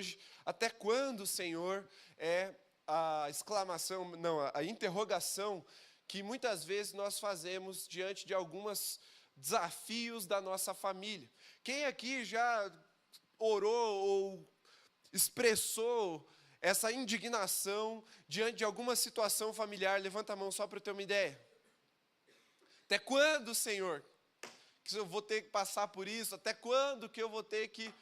hoje, até quando, Senhor, é a exclamação, não, a interrogação que muitas vezes nós fazemos diante de alguns desafios da nossa família. Quem aqui já orou ou expressou essa indignação diante de alguma situação familiar? Levanta a mão só para eu ter uma ideia. Até quando, Senhor, que eu vou ter que passar por isso? Até quando que eu vou ter que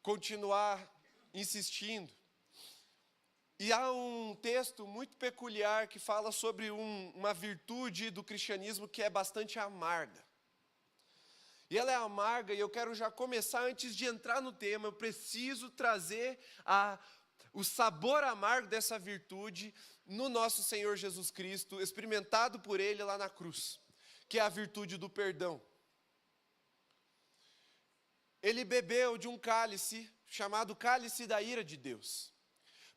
continuar insistindo? E há um texto muito peculiar que fala sobre uma virtude do cristianismo que é bastante amarga. E ela é amarga, e eu quero já começar, antes de entrar no tema, eu preciso trazer o sabor amargo dessa virtude no nosso Senhor Jesus Cristo, experimentado por Ele lá na cruz, que é a virtude do perdão. Ele bebeu de um cálice, chamado cálice da ira de Deus,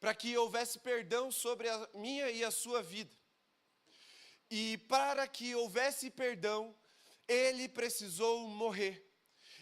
para que houvesse perdão sobre a minha e a sua vida. E para que houvesse perdão, Ele precisou morrer.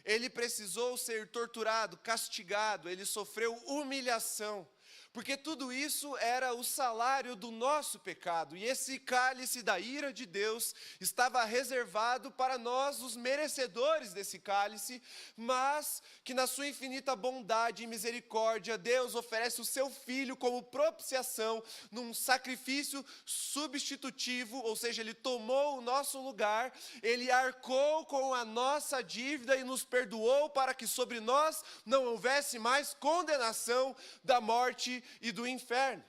Ele precisou ser torturado, castigado, ele sofreu humilhação, porque tudo isso era o salário do nosso pecado, e esse cálice da ira de Deus estava reservado para nós, os merecedores desse cálice, mas que na sua infinita bondade e misericórdia, Deus oferece o seu Filho como propiciação, num sacrifício substitutivo, ou seja, ele tomou o nosso lugar, ele arcou com a nossa dívida e nos perdoou para que sobre nós não houvesse mais condenação da morte e do inferno.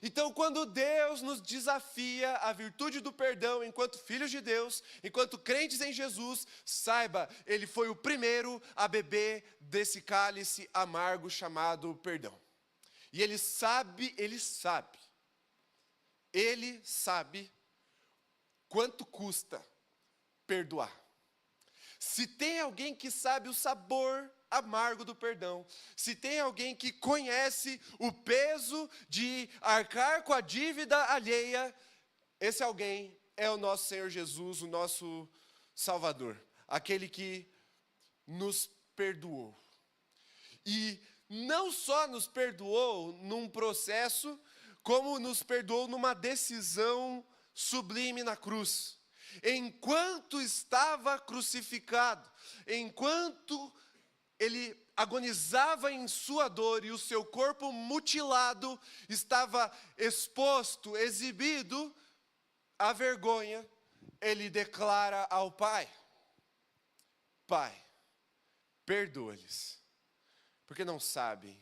Então, quando Deus nos desafia a virtude do perdão enquanto filhos de Deus, enquanto crentes em Jesus, saiba, Ele foi o primeiro a beber desse cálice amargo chamado perdão. E Ele sabe quanto custa perdoar. Se tem alguém que sabe o sabor amargo do perdão, se tem alguém que conhece o peso de arcar com a dívida alheia, esse alguém é o nosso Senhor Jesus, o nosso Salvador, aquele que nos perdoou. E não só nos perdoou num processo, como nos perdoou numa decisão sublime na cruz. Enquanto estava crucificado, enquanto ele agonizava em sua dor e o seu corpo mutilado estava exposto, exibido à vergonha, ele declara ao Pai: Pai, perdoa-lhes, porque não sabem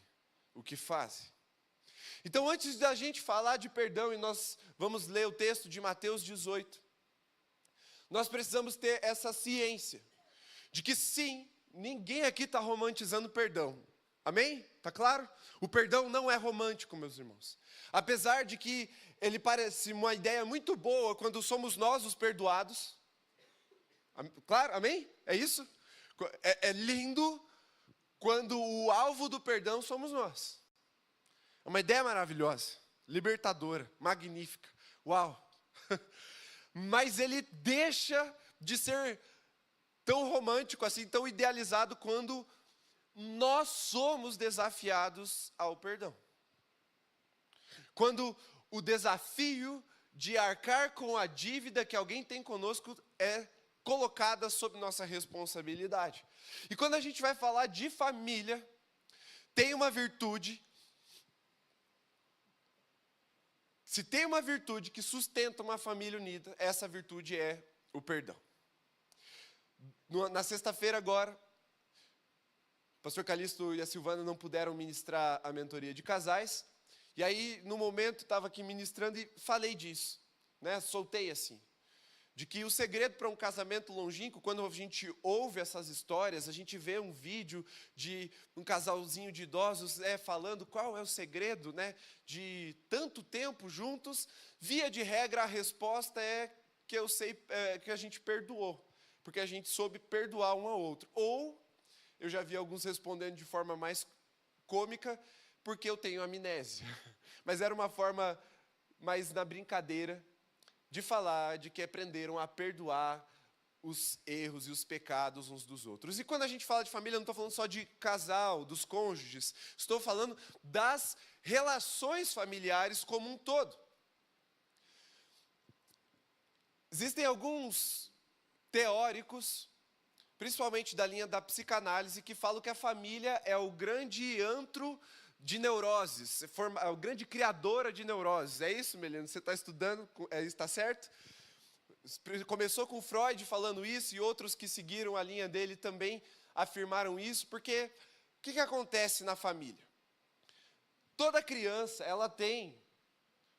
o que fazem. Então, antes da gente falar de perdão, e nós vamos ler o texto de Mateus 18, nós precisamos ter essa ciência de que sim, ninguém aqui está romantizando perdão. Amém? Está claro? O perdão não é romântico, meus irmãos. Apesar de que ele parece uma ideia muito boa quando somos nós os perdoados. Claro? Amém? É isso? É lindo quando o alvo do perdão somos nós. É uma ideia maravilhosa, libertadora, magnífica. Uau! Mas ele deixa de ser tão romântico assim, tão idealizado, quando nós somos desafiados ao perdão. Quando o desafio de arcar com a dívida que alguém tem conosco é colocada sob nossa responsabilidade. E quando a gente vai falar de família, tem uma virtude. Se tem uma virtude que sustenta uma família unida, essa virtude é o perdão. Na sexta-feira agora, o pastor Calixto e a Silvana não puderam ministrar a mentoria de casais, e aí no momento estava aqui ministrando e falei disso, né? Soltei assim, de que o segredo para um casamento longínquo, quando a gente ouve essas histórias, a gente vê um vídeo de um casalzinho de idosos falando qual é o segredo, né, de tanto tempo juntos, via de regra a resposta é que eu sei que a gente perdoou, porque a gente soube perdoar um ao outro. Ou, eu já vi alguns respondendo de forma mais cômica, porque eu tenho amnésia. Mas era uma forma mais na brincadeira, de falar de que aprenderam a perdoar os erros e os pecados uns dos outros. E quando a gente fala de família, eu não estou falando só de casal, dos cônjuges, estou falando das relações familiares como um todo. Existem alguns teóricos, principalmente da linha da psicanálise, que falam que a família é o grande antro de neuroses, é a grande criadora de neuroses. É isso, Melina? Você está estudando, está certo? Começou com Freud falando isso, e outros que seguiram a linha dele também afirmaram isso, porque o que acontece na família? Toda criança, ela tem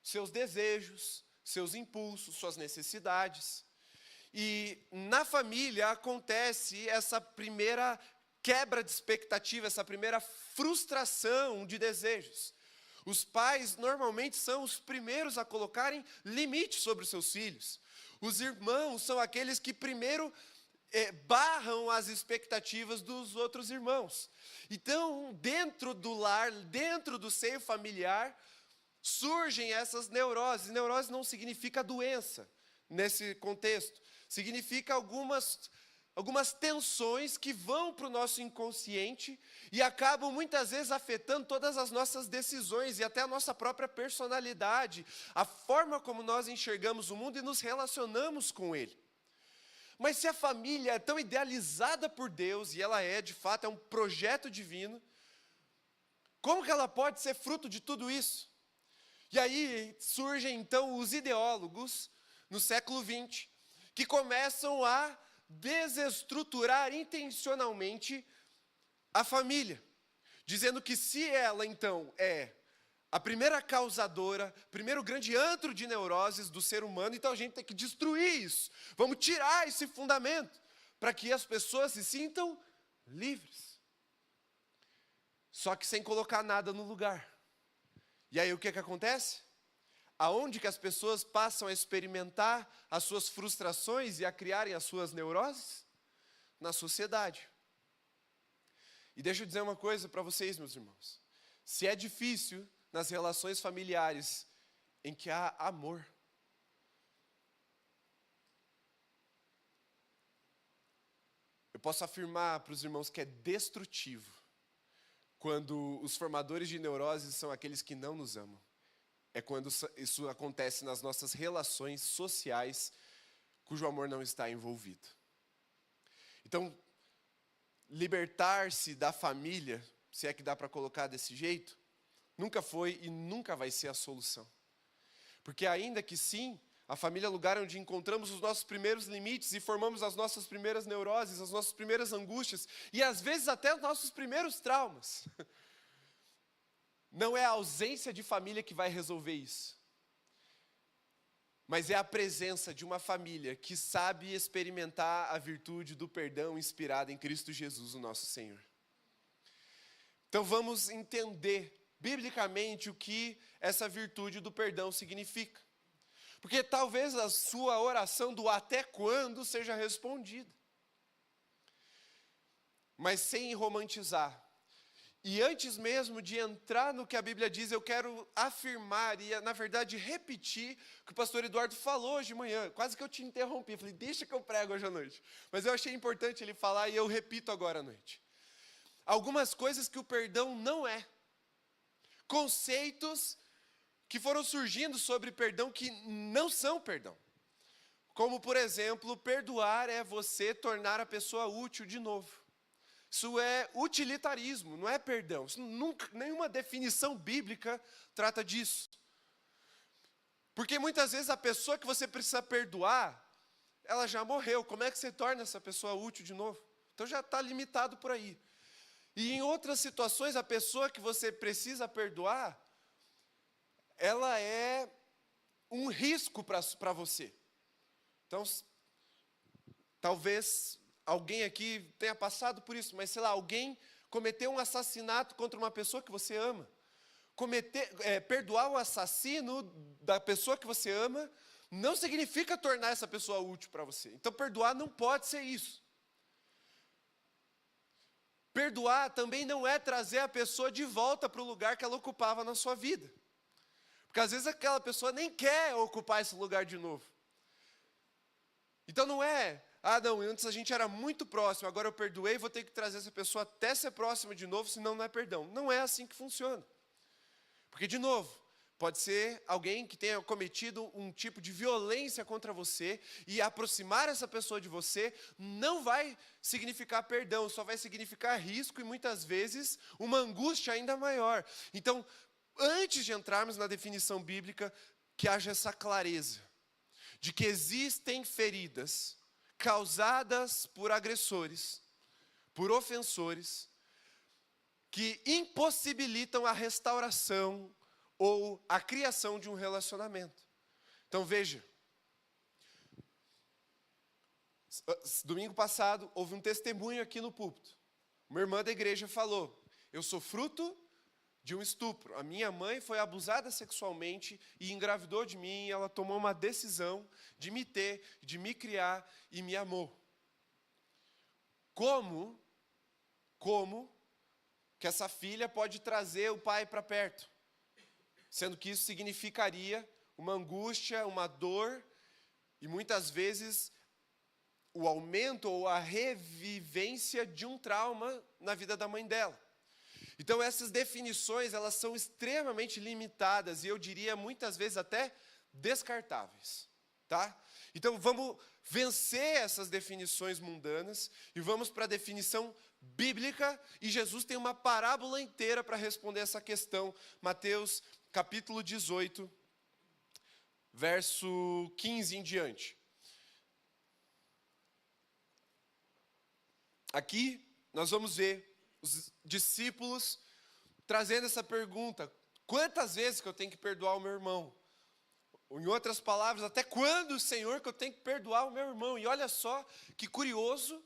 seus desejos, seus impulsos, suas necessidades. E na família acontece essa primeira quebra de expectativa, essa primeira frustração de desejos. Os pais normalmente são os primeiros a colocarem limites sobre os seus filhos. Os irmãos são aqueles que primeiro barram as expectativas dos outros irmãos. Então, dentro do lar, dentro do seio familiar, surgem essas neuroses. Neurose não significa doença, nesse contexto. Significa algumas tensões que vão para o nosso inconsciente e acabam muitas vezes afetando todas as nossas decisões e até a nossa própria personalidade, a forma como nós enxergamos o mundo e nos relacionamos com ele. Mas se a família é tão idealizada por Deus, e ela é, de fato, é um projeto divino, como que ela pode ser fruto de tudo isso? E aí surgem então os ideólogos, no século XX, que começam a desestruturar intencionalmente a família, dizendo que se ela então é a primeira causadora, primeiro grande antro de neuroses do ser humano, então a gente tem que destruir isso. Vamos tirar esse fundamento para que as pessoas se sintam livres. Só que sem colocar nada no lugar. E aí o que acontece? Aonde que as pessoas passam a experimentar as suas frustrações e a criarem as suas neuroses? Na sociedade. E deixa eu dizer uma coisa para vocês, meus irmãos. Se é difícil nas relações familiares em que há amor, eu posso afirmar para os irmãos que é destrutivo quando os formadores de neuroses são aqueles que não nos amam. É quando isso acontece nas nossas relações sociais, cujo amor não está envolvido. Então, libertar-se da família, se é que dá para colocar desse jeito, nunca foi e nunca vai ser a solução. Porque ainda que sim, a família é o lugar onde encontramos os nossos primeiros limites e formamos as nossas primeiras neuroses, as nossas primeiras angústias e às vezes até os nossos primeiros traumas. Não é a ausência de família que vai resolver isso. Mas é a presença de uma família que sabe experimentar a virtude do perdão inspirada em Cristo Jesus, o nosso Senhor. Então vamos entender biblicamente o que essa virtude do perdão significa. Porque talvez a sua oração do até quando seja respondida. Mas sem romantizar. E antes mesmo de entrar no que a Bíblia diz, eu quero afirmar e, na verdade, repetir o que o pastor Eduardo falou hoje de manhã. Quase que eu te interrompi, eu falei, deixa que eu prego hoje à noite. Mas eu achei importante ele falar e eu repito agora à noite. Algumas coisas que o perdão não é. Conceitos que foram surgindo sobre perdão que não são perdão. Como, por exemplo, perdoar é você tornar a pessoa útil de novo. Isso é utilitarismo, não é perdão. Nenhuma definição bíblica trata disso. Porque muitas vezes a pessoa que você precisa perdoar, ela já morreu. Como é que você torna essa pessoa útil de novo? Então já está limitado por aí. E em outras situações, a pessoa que você precisa perdoar, ela é um risco para você. Então, talvez alguém aqui tenha passado por isso, mas sei lá, alguém cometeu um assassinato contra uma pessoa que você ama. Perdoar o assassino da pessoa que você ama não significa tornar essa pessoa útil para você. Então, perdoar não pode ser isso. Perdoar também não é trazer a pessoa de volta para o lugar que ela ocupava na sua vida. Porque às vezes aquela pessoa nem quer ocupar esse lugar de novo. Então não é Ah, não, antes a gente era muito próximo, agora eu perdoei, vou ter que trazer essa pessoa até ser próxima de novo, senão não é perdão. Não é assim que funciona. Porque, de novo, pode ser alguém que tenha cometido um tipo de violência contra você e aproximar essa pessoa de você não vai significar perdão, só vai significar risco e muitas vezes uma angústia ainda maior. Então, antes de entrarmos na definição bíblica, que haja essa clareza de que existem feridas causadas por agressores, por ofensores, que impossibilitam a restauração ou a criação de um relacionamento. Então veja, domingo passado houve um testemunho aqui no púlpito. Uma irmã da igreja falou: eu sou fruto de um estupro. A minha mãe foi abusada sexualmente e engravidou de mim, e ela tomou uma decisão de me ter, de me criar e me amou. Como que essa filha pode trazer o pai para perto? Sendo que isso significaria uma angústia, uma dor, e muitas vezes o aumento ou a revivência de um trauma na vida da mãe dela. Então essas definições, elas são extremamente limitadas e eu diria muitas vezes até descartáveis, tá? Então vamos vencer essas definições mundanas e vamos para a definição bíblica, e Jesus tem uma parábola inteira para responder essa questão. Mateus capítulo 18, verso 15 em diante. Aqui nós vamos ver os discípulos trazendo essa pergunta: quantas vezes que eu tenho que perdoar o meu irmão? Em outras palavras, até quando, Senhor, que eu tenho que perdoar o meu irmão? E olha só que curioso,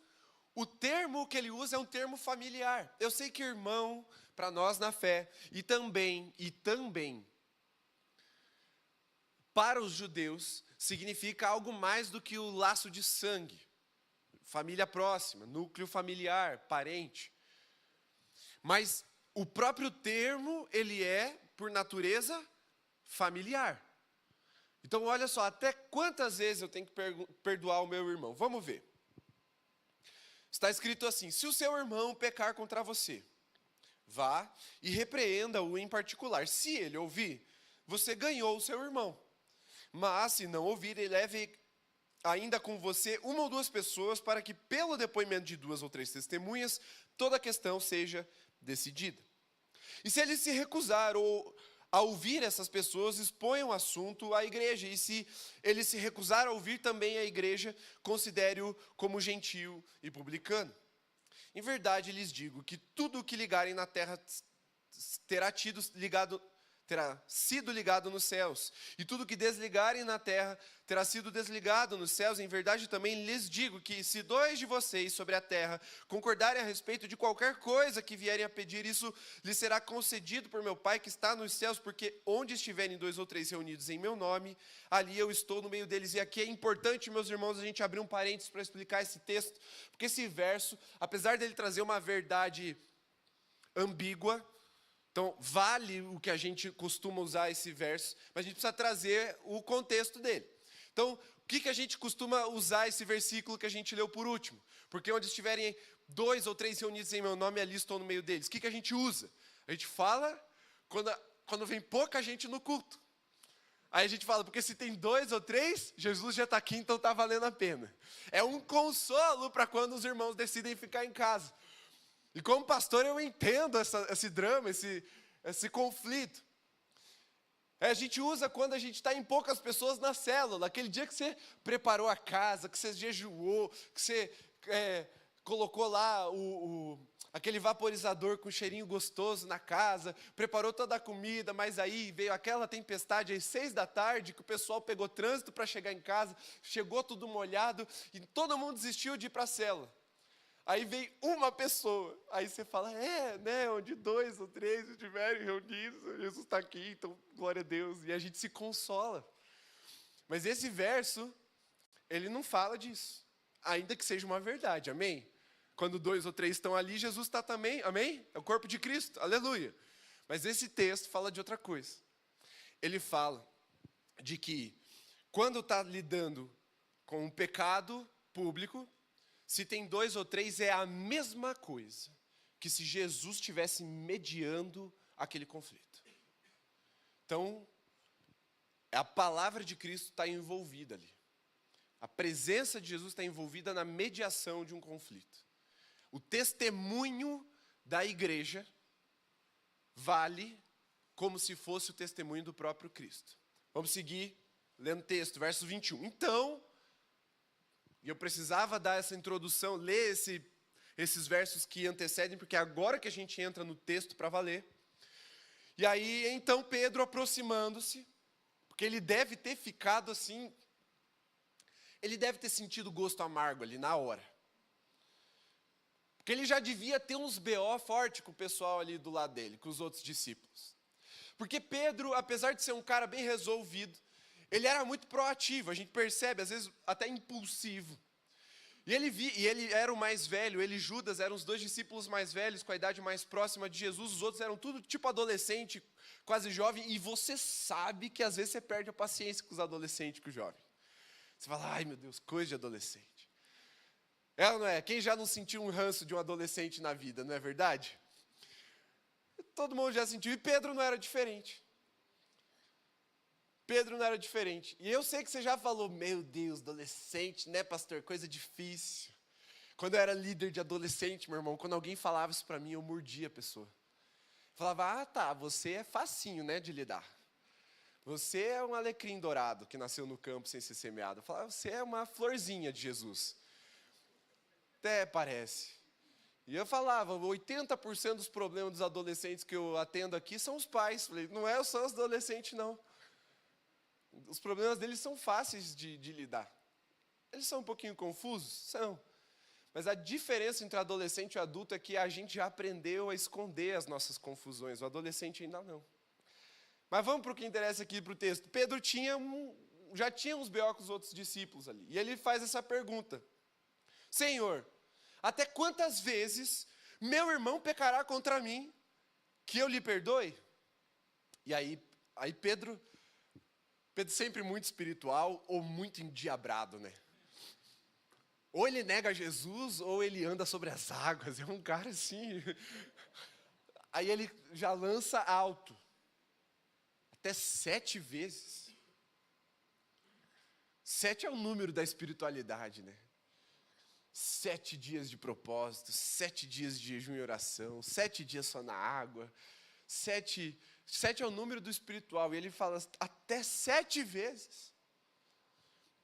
o termo que ele usa é um termo familiar. Eu sei que irmão, para nós na fé, e também, para os judeus, significa algo mais do que o laço de sangue. Família próxima, núcleo familiar, parente. Mas o próprio termo, ele é, por natureza, familiar. Então, olha só, até quantas vezes eu tenho que perdoar o meu irmão? Vamos ver. Está escrito assim: se o seu irmão pecar contra você, vá e repreenda-o em particular. Se ele ouvir, você ganhou o seu irmão. Mas, se não ouvir, ele leve ainda com você uma ou duas pessoas, para que, pelo depoimento de 2 ou 3 testemunhas, toda a questão seja decidida. E se ele se recusar a ouvir essas pessoas, exponha o assunto à igreja. E se ele se recusar a ouvir também a igreja, considere-o como gentio e publicano. Em verdade lhes digo que tudo o que ligarem na terra terá sido ligado nos céus, e tudo que desligarem na terra terá sido desligado nos céus. Em verdade também lhes digo que se 2 de vocês sobre a terra concordarem a respeito de qualquer coisa que vierem a pedir, isso lhes será concedido por meu Pai que está nos céus, porque onde estiverem 2 ou 3 reunidos em meu nome, ali eu estou no meio deles. E aqui é importante, meus irmãos, a gente abrir um parênteses para explicar esse texto, porque esse verso, apesar dele trazer uma verdade ambígua, então, vale o que a gente costuma usar esse verso, mas a gente precisa trazer o contexto dele. Então, o que a gente costuma usar esse versículo que a gente leu por último? Porque onde estiverem 2 ou 3 reunidos em meu nome, ali estou no meio deles. O que a gente usa? A gente fala quando vem pouca gente no culto. Aí a gente fala, porque se tem 2 ou 3, Jesus já está aqui, então está valendo a pena. É um consolo para quando os irmãos decidem ficar em casa. E como pastor eu entendo esse drama, esse conflito. A gente usa quando a gente está em poucas pessoas na célula. Aquele dia que você preparou a casa, que você jejuou, que você colocou lá aquele vaporizador com cheirinho gostoso na casa, preparou toda a comida, mas aí veio aquela tempestade às 6 da tarde, que o pessoal pegou trânsito para chegar em casa, chegou tudo molhado, e todo mundo desistiu de ir para a célula. Aí vem uma pessoa, aí você fala, onde 2 ou 3 estiverem reunidos, Jesus está aqui, então glória a Deus, e a gente se consola. Mas esse verso, ele não fala disso, ainda que seja uma verdade, amém? Quando 2 ou 3 estão ali, Jesus está também, amém? É o corpo de Cristo, aleluia. Mas esse texto fala de outra coisa. Ele fala de que, quando está lidando com um pecado público, se tem 2 ou 3, é a mesma coisa que se Jesus estivesse mediando aquele conflito. Então, a palavra de Cristo está envolvida ali. A presença de Jesus está envolvida na mediação de um conflito. O testemunho da igreja vale como se fosse o testemunho do próprio Cristo. Vamos seguir lendo o texto, verso 21. Então, e eu precisava dar essa introdução, ler esses versos que antecedem, porque é agora que a gente entra no texto para valer. E aí, então, Pedro aproximando-se, porque ele deve ter ficado assim, ele deve ter sentido gosto amargo ali na hora. Porque ele já devia ter uns BO forte com o pessoal ali do lado dele, com os outros discípulos. Porque Pedro, apesar de ser um cara bem resolvido, ele era muito proativo, a gente percebe, às vezes até impulsivo. E ele era o mais velho, ele e Judas eram os 2 discípulos mais velhos, com a idade mais próxima de Jesus, os outros eram tudo tipo adolescente, quase jovem, e você sabe que às vezes você perde a paciência com os adolescentes, com os jovens. Você fala, ai meu Deus, coisa de adolescente. É ou não é? Quem já não sentiu um ranço de um adolescente na vida, não é verdade? Todo mundo já sentiu, e Pedro não era diferente. Pedro não era diferente. E eu sei que você já falou, meu Deus, adolescente, né, pastor? Coisa difícil. Quando eu era líder de adolescente, meu irmão, quando alguém falava isso para mim, eu mordia a pessoa. Falava, tá, você é facinho, né, de lidar. Você é um alecrim dourado que nasceu no campo sem ser semeado. Eu falava, você é uma florzinha de Jesus. Até parece. E eu falava, 80% dos problemas dos adolescentes que eu atendo aqui são os pais. Falei, não é só os adolescentes, não. Os problemas deles são fáceis de lidar. Eles são um pouquinho confusos? São. Mas a diferença entre adolescente e adulto é que a gente já aprendeu a esconder as nossas confusões. O adolescente ainda não. Mas vamos para o que interessa aqui para o texto. Pedro já tinha uns B.O. com os outros discípulos ali. E ele faz essa pergunta. Senhor, até quantas vezes meu irmão pecará contra mim, que eu lhe perdoe? E aí Pedro sempre muito espiritual ou muito endiabrado, né? Ou ele nega Jesus, ou ele anda sobre as águas. É um cara assim. Aí ele já lança alto. Até 7 vezes. 7 é o número da espiritualidade, né? 7 dias de propósito, 7 dias de jejum e oração, 7 dias só na água. 7 é o número do espiritual. E ele fala até 7 vezes.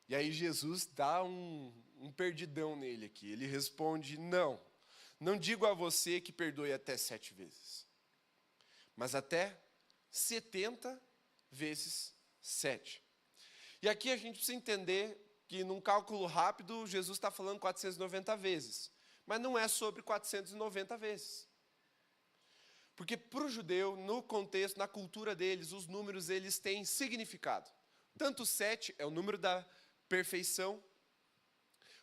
E aí Jesus dá um perdidão nele aqui. Ele responde, não digo a você que perdoe até 7 vezes. Mas até 70 vezes 7. E aqui a gente precisa entender que num cálculo rápido, Jesus está falando 490 vezes. Mas não é sobre 490 vezes. Porque para o judeu, no contexto, na cultura deles, os números eles têm significado. Tanto 7 é o número da perfeição,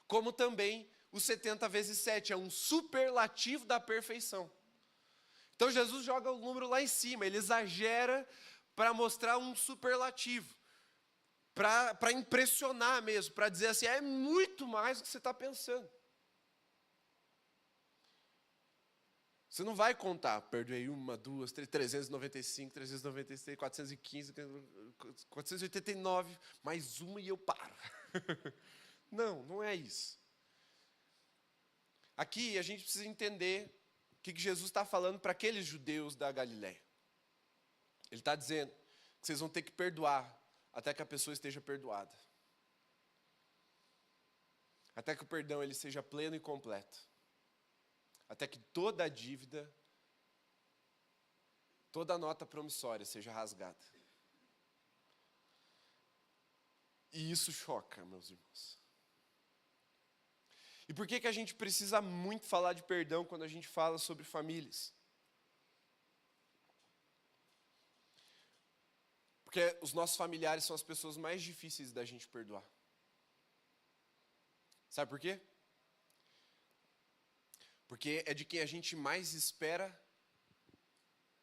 como também o 70 vezes 7 é um superlativo da perfeição. Então Jesus joga o número lá em cima, ele exagera para mostrar um superlativo, para impressionar mesmo, para dizer assim, é muito mais do que você está pensando. Você não vai contar, perdoei 1, 2, 3, 395, 396, 415, 489, mais uma e eu paro. Não é isso. Aqui a gente precisa entender o que Jesus está falando para aqueles judeus da Galileia. Ele está dizendo que vocês vão ter que perdoar até que a pessoa esteja perdoada. Até que o perdão ele seja pleno e completo. Até que toda a dívida, toda a nota promissória seja rasgada. E isso choca, meus irmãos. E por que a gente precisa muito falar de perdão quando a gente fala sobre famílias? Porque os nossos familiares são as pessoas mais difíceis da gente perdoar. Sabe por quê? Porque é de quem a gente mais espera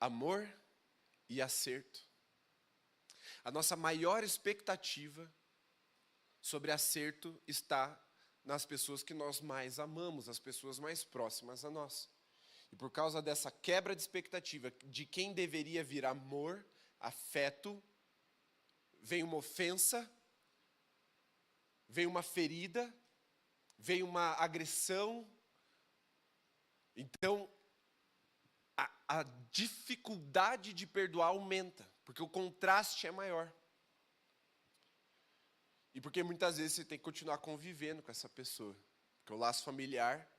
amor e acerto. A nossa maior expectativa sobre acerto está nas pessoas que nós mais amamos, as pessoas mais próximas a nós. E por causa dessa quebra de expectativa de quem deveria vir amor, afeto, vem uma ofensa, vem uma ferida, vem uma agressão. Então, a dificuldade de perdoar aumenta, porque o contraste é maior. E porque muitas vezes você tem que continuar convivendo com essa pessoa. Porque o laço familiar,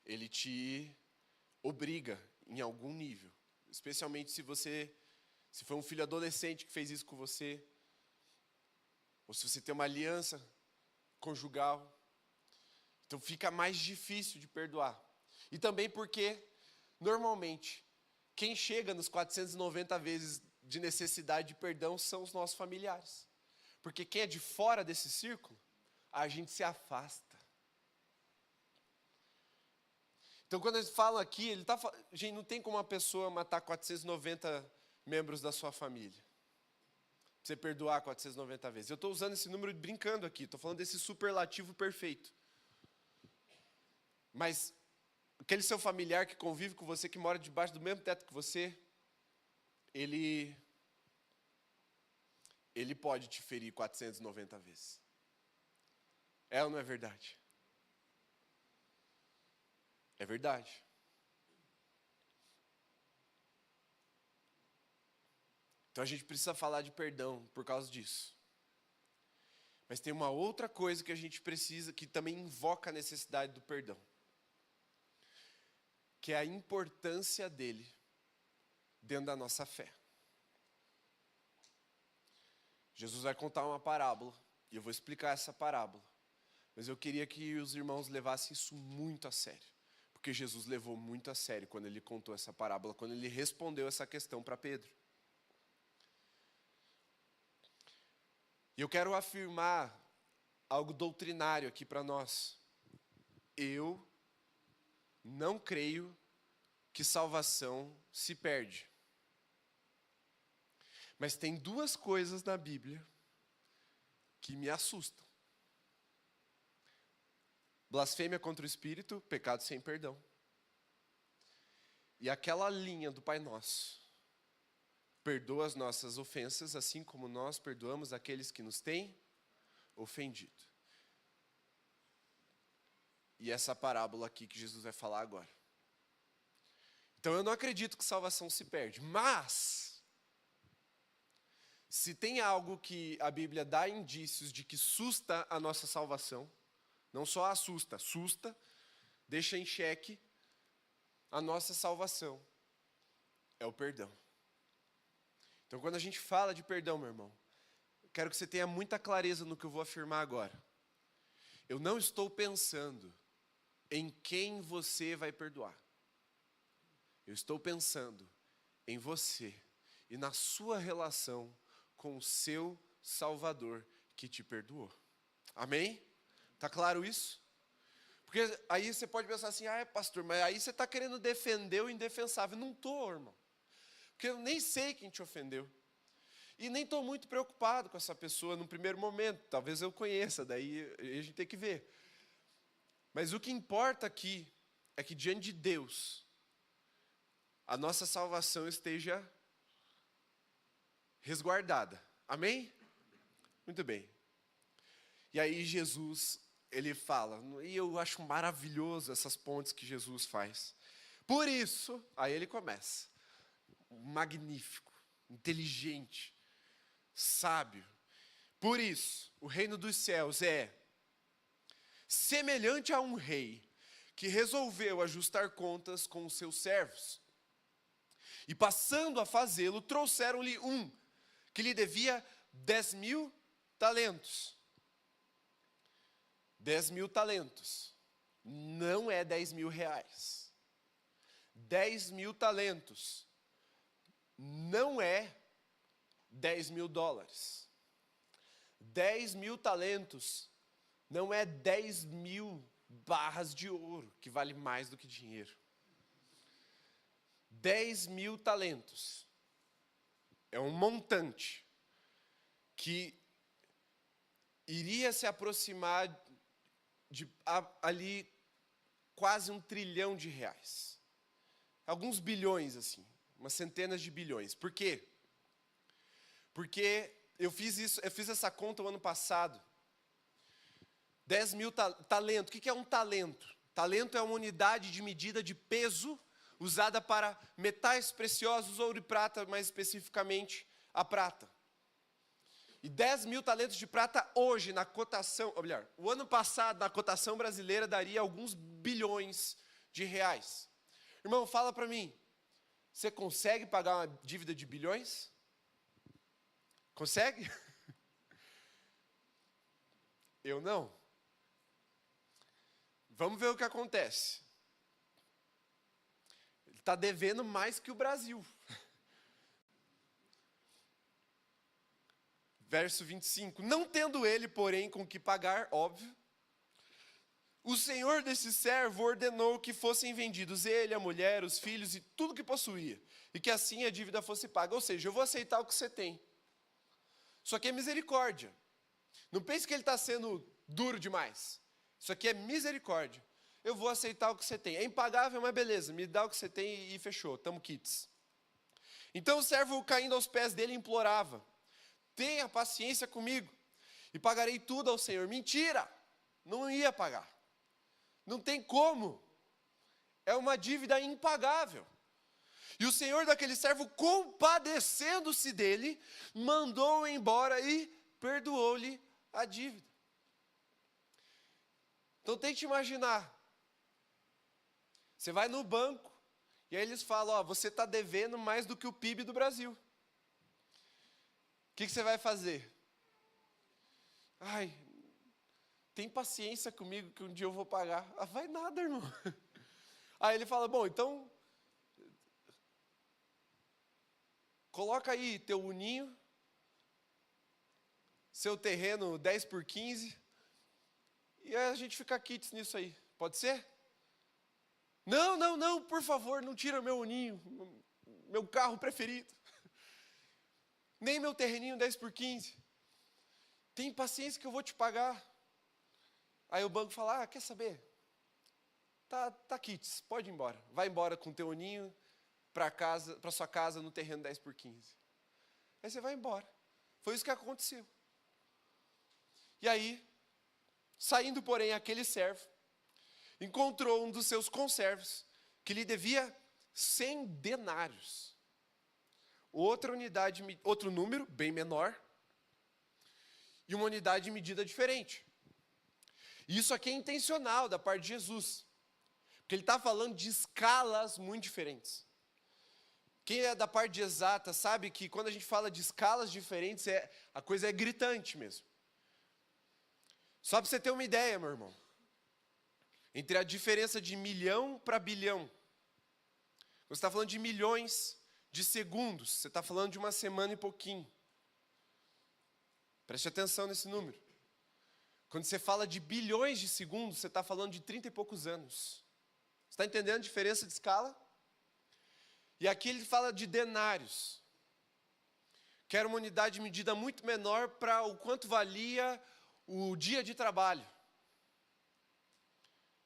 ele te obriga em algum nível. Especialmente se foi um filho adolescente que fez isso com você, ou se você tem uma aliança conjugal. Então fica mais difícil de perdoar. E também porque, normalmente, quem chega nos 490 vezes de necessidade de perdão são os nossos familiares. Porque quem é de fora desse círculo, a gente se afasta. Então quando ele fala aqui, gente, não tem como uma pessoa matar 490 membros da sua família. Pra você perdoar 490 vezes. Eu estou usando esse número brincando aqui, estou falando desse superlativo perfeito. Mas aquele seu familiar que convive com você, que mora debaixo do mesmo teto que você, ele pode te ferir 490 vezes. É ou não é verdade? É verdade. Então a gente precisa falar de perdão por causa disso. Mas tem uma outra coisa que a gente precisa, que também invoca a necessidade do perdão. Que é a importância dele dentro da nossa fé. Jesus vai contar uma parábola, e eu vou explicar essa parábola. Mas eu queria que os irmãos levassem isso muito a sério. Porque Jesus levou muito a sério quando ele contou essa parábola, quando ele respondeu essa questão para Pedro. E eu quero afirmar algo doutrinário aqui para nós. Eu não creio que salvação se perde. Mas tem duas coisas na Bíblia que me assustam. Blasfêmia contra o Espírito, pecado sem perdão. E aquela linha do Pai Nosso. Perdoa as nossas ofensas, assim como nós perdoamos aqueles que nos têm ofendido. E essa parábola aqui que Jesus vai falar agora. Então eu não acredito que salvação se perde, mas se tem algo que a Bíblia dá indícios de que susta a nossa salvação, não só assusta, deixa em xeque a nossa salvação, é o perdão. Então quando a gente fala de perdão, meu irmão, eu quero que você tenha muita clareza no que eu vou afirmar agora. Eu não estou pensando em quem você vai perdoar. Eu estou pensando em você e na sua relação com o seu Salvador que te perdoou. Amém? Tá claro isso? Porque aí você pode pensar assim, pastor, mas aí você está querendo defender o indefensável. Não estou, irmão. Porque eu nem sei quem te ofendeu. E nem estou muito preocupado com essa pessoa no primeiro momento. Talvez eu conheça, daí a gente tem que ver. Mas o que importa aqui é que diante de Deus, a nossa salvação esteja resguardada. Amém? Muito bem. E aí Jesus, ele fala, e eu acho maravilhoso essas pontes que Jesus faz. Por isso, aí ele começa. Magnífico, inteligente, sábio. Por isso, o reino dos céus é semelhante a um rei que resolveu ajustar contas com os seus servos. E passando a fazê-lo, trouxeram-lhe um que lhe devia 10.000 talentos. 10.000 talentos. Não é 10.000 reais. 10.000 talentos. Não é 10.000 dólares. 10.000 talentos não é 10.000 barras de ouro, que vale mais do que dinheiro. 10.000 talentos é um montante que iria se aproximar de ali quase R$ 1 trilhão. Alguns bilhões, assim, umas centenas de bilhões. Por quê? Porque eu fiz essa conta o ano passado. 10 mil talento. O que é um talento? Talento é uma unidade de medida de peso usada para metais preciosos, ouro e prata, mais especificamente a prata. E 10 mil talentos de prata hoje, na cotação, ou melhor, o ano passado, na cotação brasileira, daria alguns bilhões de reais. Irmão, fala para mim, você consegue pagar uma dívida de bilhões? Consegue? Eu não. Vamos ver o que acontece. Ele está devendo mais que o Brasil. Verso 25. Não tendo ele, porém, com que pagar, óbvio, o senhor desse servo ordenou que fossem vendidos ele, a mulher, os filhos e tudo que possuía, e que assim a dívida fosse paga. Ou seja, eu vou aceitar o que você tem. Isso aqui é misericórdia. Não pense que ele está sendo duro demais. Isso aqui é misericórdia. Eu vou aceitar o que você tem. É impagável, mas beleza, me dá o que você tem e fechou, tamo quites. Então o servo, caindo aos pés dele, implorava: tenha paciência comigo e pagarei tudo ao Senhor. Mentira! Não ia pagar. Não tem como. É uma dívida impagável. E o senhor daquele servo, compadecendo-se dele, mandou-o embora e perdoou-lhe a dívida. Então tente imaginar. Você vai no banco e aí eles falam: ó, você está devendo mais do que o PIB do Brasil. O que você vai fazer? Ai, tem paciência comigo que um dia eu vou pagar. Ah, vai nada, irmão. Aí ele fala: bom, então coloca aí teu uninho, seu terreno 10 por 15, e aí a gente fica quites nisso aí. Pode ser? Não, por favor, não tira meu uninho, meu carro preferido. Nem meu terreninho 10 por 15. Tem paciência que eu vou te pagar. Aí o banco fala: ah, quer saber? Tá quites, pode ir embora. Vai embora com teu uninho para sua casa no terreno 10 por 15. Aí você vai embora. Foi isso que aconteceu. E aí, saindo, porém, aquele servo encontrou um dos seus conservos que lhe devia 100 denários. Outro número, bem menor, e uma unidade de medida diferente. E isso aqui é intencional da parte de Jesus, porque ele está falando de escalas muito diferentes. Quem é da parte de exata sabe que quando a gente fala de escalas diferentes, a coisa é gritante mesmo. Só para você ter uma ideia, meu irmão, entre a diferença de milhão para bilhão, você está falando de milhões de segundos, você está falando de uma semana e pouquinho. Preste atenção nesse número. Quando você fala de bilhões de segundos, você está falando de 30 e poucos anos. Você está entendendo a diferença de escala? E aqui ele fala de denários, que era uma unidade de medida muito menor para o quanto valia o dia de trabalho.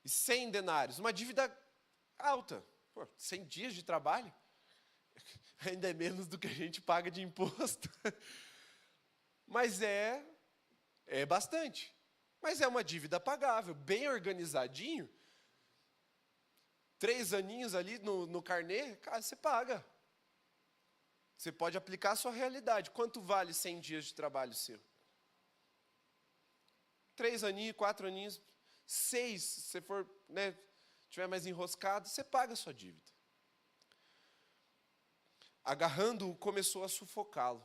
E 100 denários, uma dívida alta. 100 dias de trabalho? Ainda é menos do que a gente paga de imposto. Mas é bastante. Mas é uma dívida pagável, bem organizadinho. 3 aninhos ali no carnê, cara, você paga. Você pode aplicar a sua realidade. Quanto vale 100 dias de trabalho seu? 3 aninhos, 4 aninhos, 6, se você for, tiver mais enroscado, você paga a sua dívida. Agarrando-o, começou a sufocá-lo,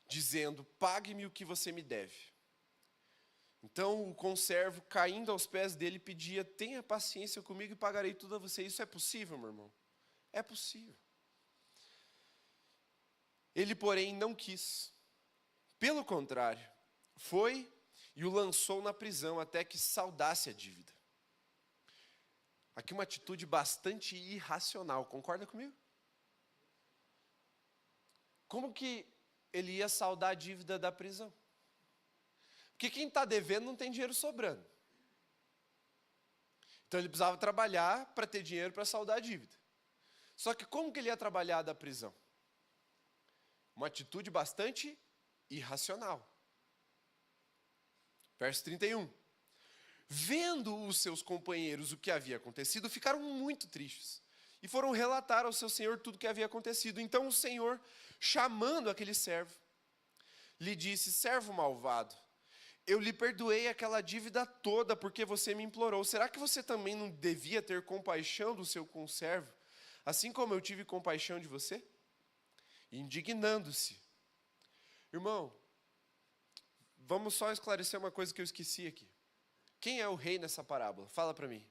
dizendo: pague-me o que você me deve. Então o conservo, caindo aos pés dele, pedia: tenha paciência comigo e pagarei tudo a você. Isso é possível, meu irmão? É possível. Ele, porém, não quis. Pelo contrário, foi e o lançou na prisão até que saldasse a dívida. Aqui uma atitude bastante irracional, concorda comigo? Como que ele ia saldar a dívida da prisão. Porque quem está devendo não tem dinheiro sobrando. Então ele precisava trabalhar para ter dinheiro para saldar a dívida. Só que como que ele ia trabalhar da prisão? Uma atitude bastante irracional. Verso 31. Vendo os seus companheiros o que havia acontecido, ficaram muito tristes. E foram relatar ao seu senhor tudo o que havia acontecido. Então o senhor, chamando aquele servo, lhe disse: servo malvado, eu lhe perdoei aquela dívida toda porque você me implorou. Será que você também não devia ter compaixão do seu conservo, assim como eu tive compaixão de você? Indignando-se. Irmão, vamos só esclarecer uma coisa que eu esqueci aqui. Quem é o rei nessa parábola? Fala para mim.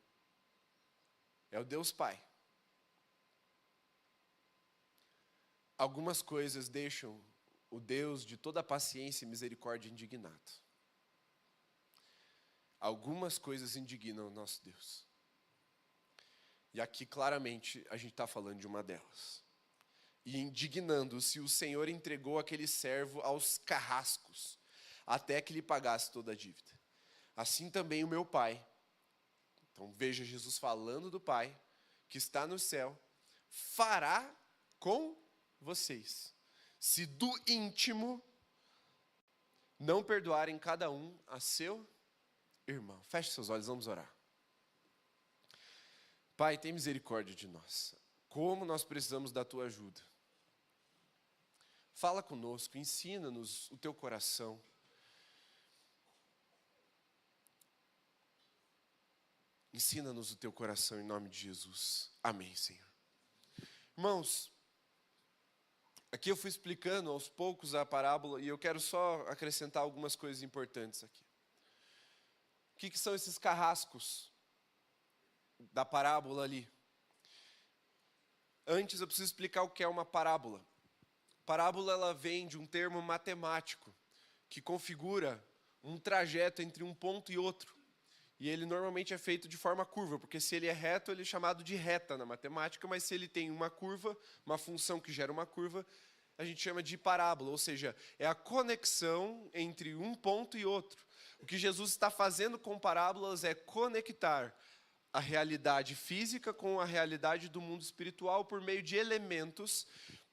É o Deus Pai. Algumas coisas deixam o Deus de toda paciência e misericórdia indignado. Algumas coisas indignam o nosso Deus. E aqui claramente a gente está falando de uma delas. E indignando-se, o Senhor entregou aquele servo aos carrascos, até que lhe pagasse toda a dívida. Assim também o meu Pai. Então veja Jesus falando do Pai, que está no céu, fará com vocês, se do íntimo não perdoarem cada um a seu irmão. Feche seus olhos, vamos orar. Pai, tem misericórdia de nós. Como nós precisamos da tua ajuda. Fala conosco, ensina-nos o teu coração. Ensina-nos o teu coração em nome de Jesus. Amém, Senhor. Irmãos, aqui eu fui explicando aos poucos a parábola e eu quero só acrescentar algumas coisas importantes aqui. O que são esses carrascos da parábola ali? Antes eu preciso explicar o que é uma parábola. Parábola, ela vem de um termo matemático que configura um trajeto entre um ponto e outro. E ele normalmente é feito de forma curva, porque se ele é reto, ele é chamado de reta na matemática, mas se ele tem uma curva, uma função que gera uma curva, a gente chama de parábola, ou seja, é a conexão entre um ponto e outro. O que Jesus está fazendo com parábolas é conectar a realidade física com a realidade do mundo espiritual por meio de elementos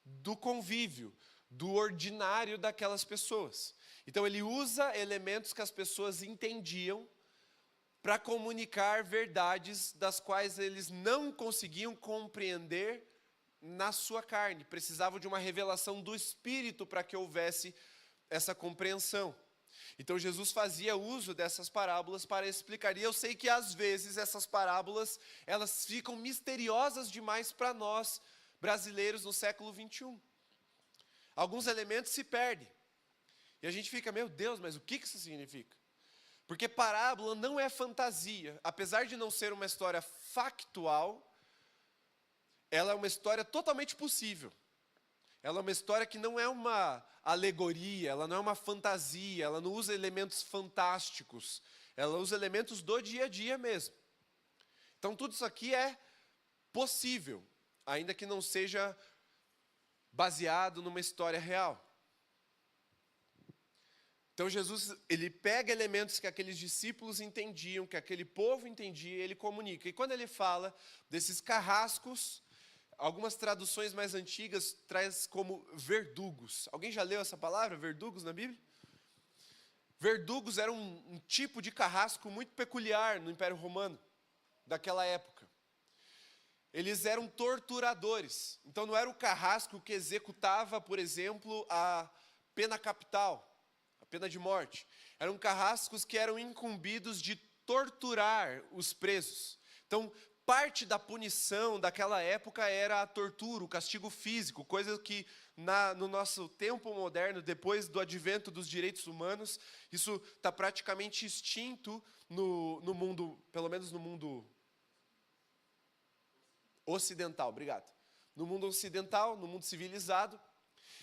do convívio, do ordinário daquelas pessoas. Então ele usa elementos que as pessoas entendiam para comunicar verdades das quais eles não conseguiam compreender na sua carne. Precisavam de uma revelação do Espírito para que houvesse essa compreensão. Então Jesus fazia uso dessas parábolas para explicar. E eu sei que às vezes essas parábolas, elas ficam misteriosas demais para nós, brasileiros no século 21. Alguns elementos se perdem. E a gente fica, meu Deus, mas o que isso significa? Porque parábola não é fantasia. Apesar de não ser uma história factual, ela é uma história totalmente possível. Ela é uma história que não é uma alegoria, ela não é uma fantasia, ela não usa elementos fantásticos, ela usa elementos do dia a dia mesmo. Então tudo isso aqui é possível, ainda que não seja baseado numa história real. Então Jesus, ele pega elementos que aqueles discípulos entendiam, que aquele povo entendia, e ele comunica. E quando ele fala desses carrascos, algumas traduções mais antigas traz como verdugos. Alguém já leu essa palavra, verdugos, na Bíblia? Verdugos era um tipo de carrasco muito peculiar no Império Romano, daquela época. Eles eram torturadores. Então não era o carrasco que executava, por exemplo, a pena capital, a pena de morte. Eram carrascos que eram incumbidos de torturar os presos. Então, parte da punição daquela época era a tortura, o castigo físico, coisa que no nosso tempo moderno, depois do advento dos direitos humanos, isso está praticamente extinto no mundo, pelo menos no mundo ocidental, obrigado. No mundo ocidental, no mundo civilizado.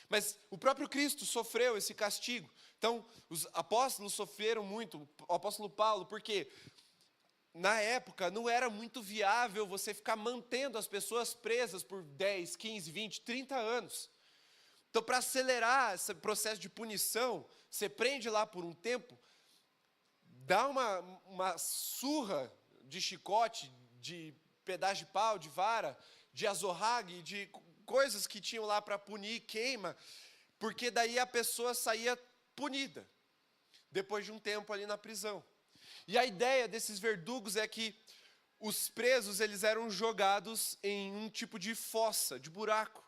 Mas o próprio Cristo sofreu esse castigo. Então, os apóstolos sofreram muito, o apóstolo Paulo, porque na época não era muito viável você ficar mantendo as pessoas presas por 10, 15, 20, 30 anos. Então, para acelerar esse processo de punição, você prende lá por um tempo, dá uma surra de chicote, de pedaço de pau, de vara, de azorrague, de coisas que tinham lá para punir, queima, porque daí a pessoa saía punida, depois de um tempo ali na prisão. E a ideia desses verdugos é que os presos, eles eram jogados em um tipo de fossa, de buraco.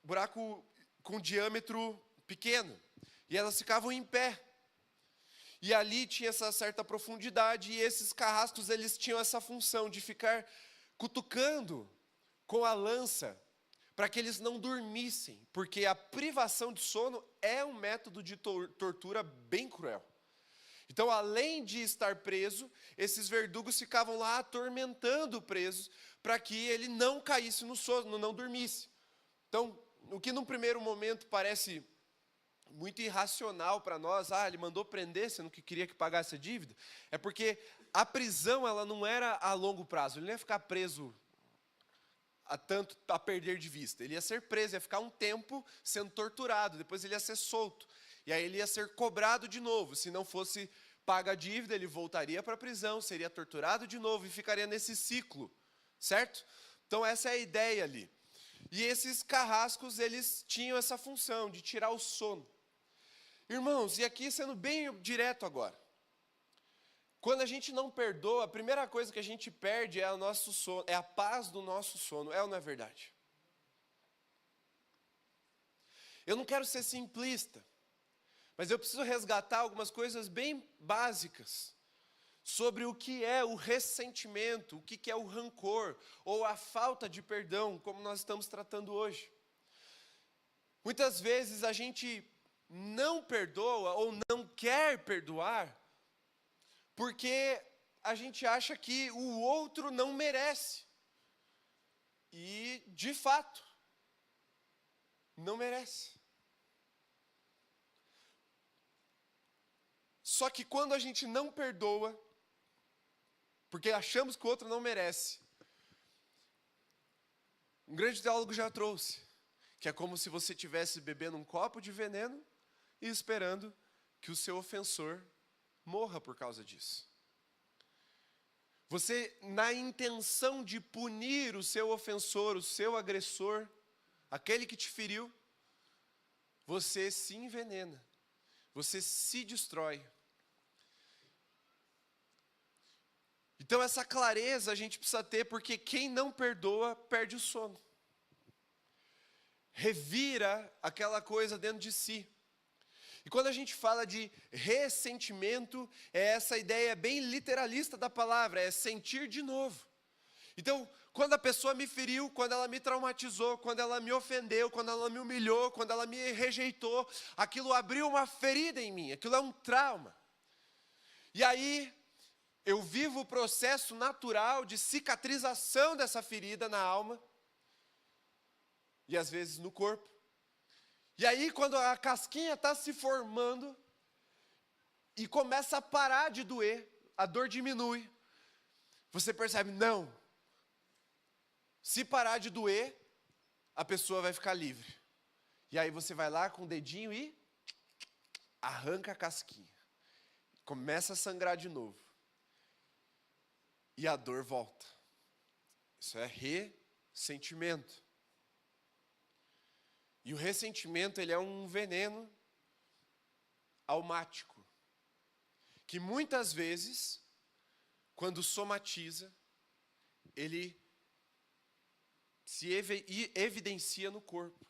Buraco com diâmetro pequeno. E elas ficavam em pé. E ali tinha essa certa profundidade, e esses carrascos, eles tinham essa função de ficar cutucando com a lança, para que eles não dormissem, porque a privação de sono é um método de tortura bem cruel. Então, além de estar preso, esses verdugos ficavam lá atormentando o preso, para que ele não caísse no sono, não dormisse. Então, o que num primeiro momento parece muito irracional para nós, ele mandou prender, sendo que queria que pagasse a dívida, é porque a prisão, ela não era a longo prazo, ele não ia ficar preso a perder de vista, ele ia ser preso, ia ficar um tempo sendo torturado, depois ele ia ser solto, e aí ele ia ser cobrado de novo, se não fosse paga a dívida, ele voltaria para a prisão, seria torturado de novo, e ficaria nesse ciclo, certo? Então essa é a ideia ali. E esses carrascos, eles tinham essa função de tirar o sono. Irmãos, e aqui sendo bem direto agora, quando a gente não perdoa, a primeira coisa que a gente perde é o nosso sono, é a paz do nosso sono, é ou não é verdade? Eu não quero ser simplista, mas eu preciso resgatar algumas coisas bem básicas sobre o que é o ressentimento, o que é o rancor, ou a falta de perdão, como nós estamos tratando hoje. Muitas vezes a gente não perdoa ou não quer perdoar, porque a gente acha que o outro não merece. E, de fato, não merece. Só que quando a gente não perdoa, porque achamos que o outro não merece, um grande teólogo já trouxe, que é como se você estivesse bebendo um copo de veneno e esperando que o seu ofensor morra por causa disso. Você, na intenção de punir o seu ofensor, o seu agressor, aquele que te feriu, você se envenena, você se destrói. Então essa clareza a gente precisa ter, porque quem não perdoa, perde o sono. Revira aquela coisa dentro de si. E quando a gente fala de ressentimento, é essa ideia bem literalista da palavra, é sentir de novo. Então, quando a pessoa me feriu, quando ela me traumatizou, quando ela me ofendeu, quando ela me humilhou, quando ela me rejeitou, aquilo abriu uma ferida em mim, aquilo é um trauma. E aí, eu vivo o processo natural de cicatrização dessa ferida na alma, e às vezes no corpo. E aí, quando a casquinha está se formando, e começa a parar de doer, a dor diminui, você percebe, não, se parar de doer, a pessoa vai ficar livre. E aí você vai lá com o dedinho e arranca a casquinha. Começa a sangrar de novo. E a dor volta. Isso é ressentimento. E o ressentimento, ele é um veneno almático, que muitas vezes, quando somatiza, ele se evidencia no corpo.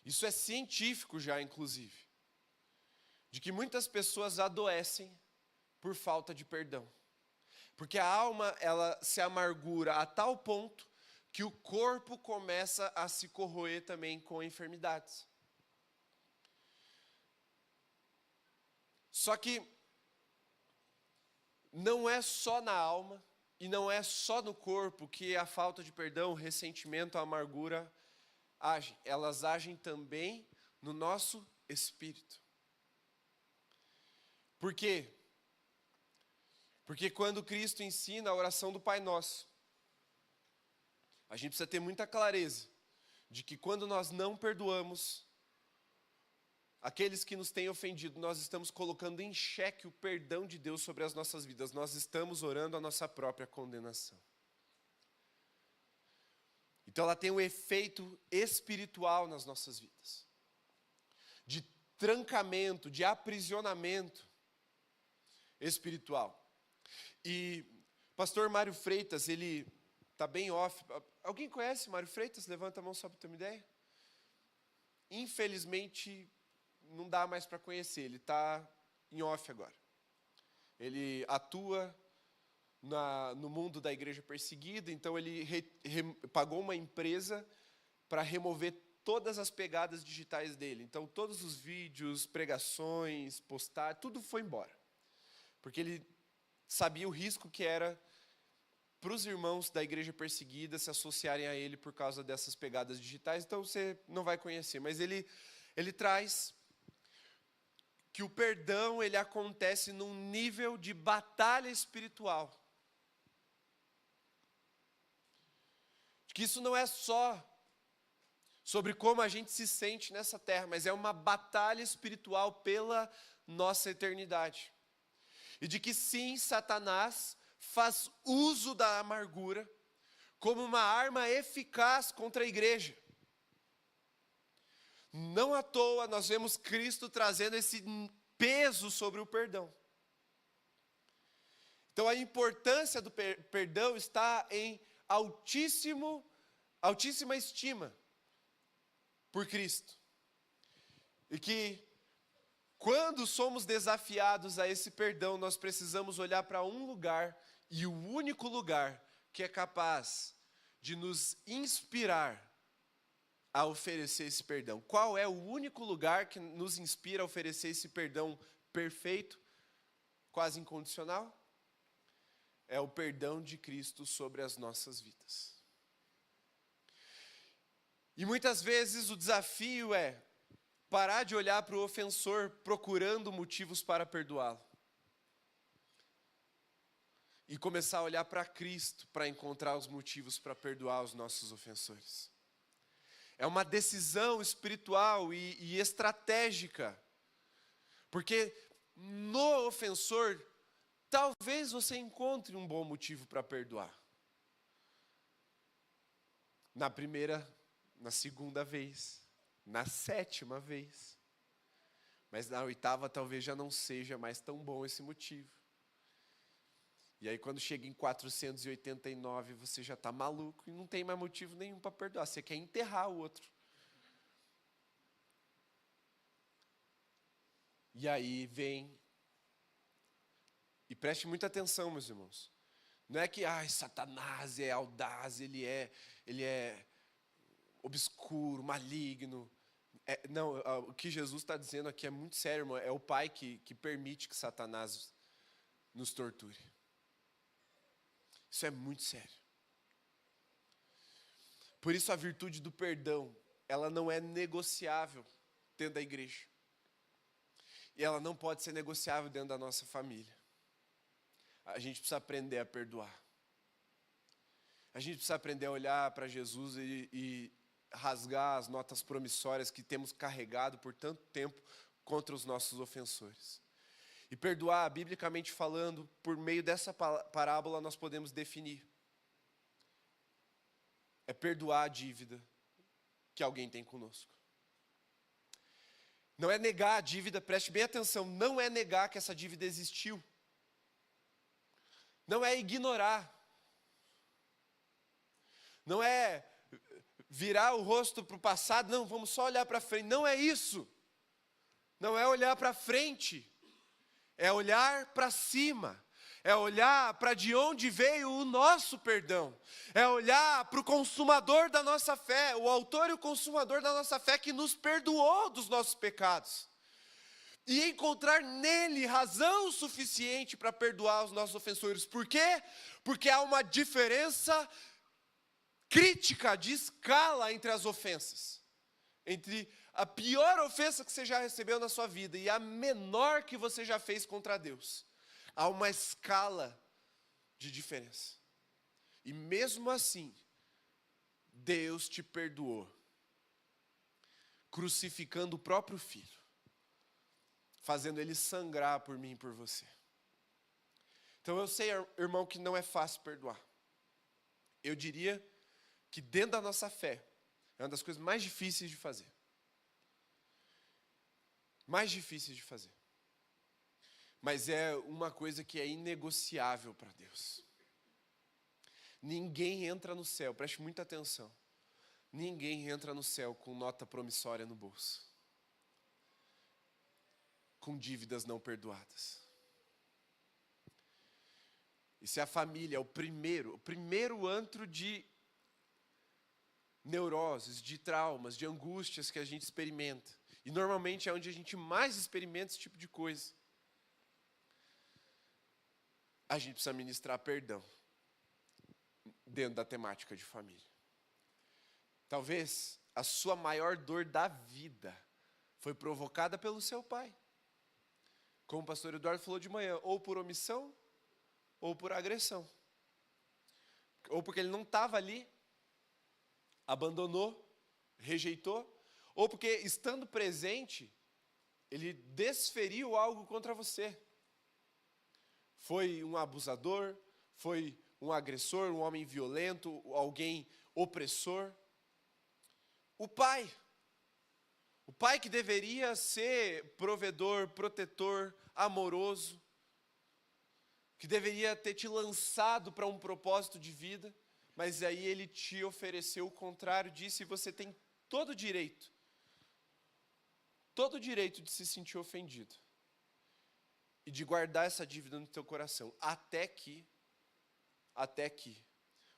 Isso é científico já, inclusive, de que muitas pessoas adoecem por falta de perdão. Porque a alma, ela se amargura a tal ponto que o corpo começa a se corroer também com enfermidades. Só que não é só na alma e não é só no corpo que a falta de perdão, o ressentimento, a amargura agem. Elas agem também no nosso espírito. Por quê? Porque quando Cristo ensina a oração do Pai Nosso, A gente precisa ter muita clareza de que quando nós não perdoamos aqueles que nos têm ofendido, nós estamos colocando em xeque o perdão de Deus sobre as nossas vidas. Nós estamos orando a nossa própria condenação. Então ela tem um efeito espiritual nas nossas vidas, de trancamento, de aprisionamento espiritual. E pastor Mário Freitas, ele está bem off. Alguém conhece Mário Freitas? Levanta a mão só para ter uma ideia. Infelizmente, não dá mais para conhecer, ele está em off agora. Ele atua no mundo da igreja perseguida, então ele pagou uma empresa para remover todas as pegadas digitais dele. Então todos os vídeos, pregações, postagens, tudo foi embora. Porque ele sabia o risco que era para os irmãos da igreja perseguida se associarem a ele por causa dessas pegadas digitais. Então você não vai conhecer, mas ele traz que o perdão ele acontece num nível de batalha espiritual. Que isso não é só sobre como a gente se sente nessa terra, mas é uma batalha espiritual pela nossa eternidade. E de que sim, Satanás faz uso da amargura como uma arma eficaz contra a igreja. Não à toa nós vemos Cristo trazendo esse peso sobre o perdão. Então a importância do perdão está em altíssima estima por Cristo. E que quando somos desafiados a esse perdão, nós precisamos olhar para um lugar, e o único lugar que é capaz de nos inspirar a oferecer esse perdão. Qual é o único lugar que nos inspira a oferecer esse perdão perfeito, quase incondicional? É o perdão de Cristo sobre as nossas vidas. E muitas vezes o desafio é parar de olhar para o ofensor procurando motivos para perdoá-lo. E começar a olhar para Cristo para encontrar os motivos para perdoar os nossos ofensores. É uma decisão espiritual e estratégica. Porque no ofensor, talvez você encontre um bom motivo para perdoar. Na primeira, na segunda vez, na sétima vez. Mas na oitava talvez já não seja mais tão bom esse motivo. E aí quando chega em 489, você já está maluco e não tem mais motivo nenhum para perdoar. Você quer enterrar o outro. E aí vem... E preste muita atenção, meus irmãos. Não é que Satanás é audaz, ele é obscuro, maligno. Não, o que Jesus está dizendo aqui é muito sério, irmão. É o Pai que permite que Satanás nos torture. Isso é muito sério. Por isso a virtude do perdão, ela não é negociável dentro da igreja. E ela não pode ser negociável dentro da nossa família. A gente precisa aprender a perdoar. A gente precisa aprender a olhar para Jesus e rasgar as notas promissórias que temos carregado por tanto tempo contra os nossos ofensores. E perdoar, biblicamente falando, por meio dessa parábola nós podemos definir. É perdoar a dívida que alguém tem conosco. Não é negar a dívida, preste bem atenção, não é negar que essa dívida existiu. Não é ignorar. Não é virar o rosto para o passado, não, vamos só olhar para frente. Não é isso. Não é olhar para frente. É olhar para cima. É olhar para de onde veio o nosso perdão. É olhar para o consumador da nossa fé, o autor e o consumador da nossa fé que nos perdoou dos nossos pecados. E encontrar nele razão suficiente para perdoar os nossos ofensores. Por quê? Porque há uma diferença crítica de escala entre as ofensas. Entre a pior ofensa que você já recebeu na sua vida e a menor que você já fez contra Deus. Há uma escala de diferença. E mesmo assim, Deus te perdoou, crucificando o próprio Filho, fazendo Ele sangrar por mim e por você. Então eu sei, irmão, que não é fácil perdoar. Eu diria que dentro da nossa fé, é uma das coisas mais difíceis de fazer. Mais difíceis de fazer. Mas é uma coisa que é inegociável para Deus. Ninguém entra no céu, preste muita atenção. Ninguém entra no céu com nota promissória no bolso, com dívidas não perdoadas. E se a família é o primeiro antro de neuroses, de traumas, de angústias que a gente experimenta, e normalmente é onde a gente mais experimenta esse tipo de coisa, a gente precisa ministrar perdão dentro da temática de família. Talvez a sua maior dor da vida foi provocada pelo seu pai. Como o pastor Eduardo falou de manhã, ou por omissão, ou por agressão. Ou porque ele não estava ali, abandonou, rejeitou, ou porque estando presente, ele desferiu algo contra você. Foi um abusador, foi um agressor, um homem violento, alguém opressor. O pai que deveria ser provedor, protetor, amoroso, que deveria ter te lançado para um propósito de vida, mas aí ele te ofereceu o contrário disso e você tem todo o direito de se sentir ofendido e de guardar essa dívida no teu coração, até que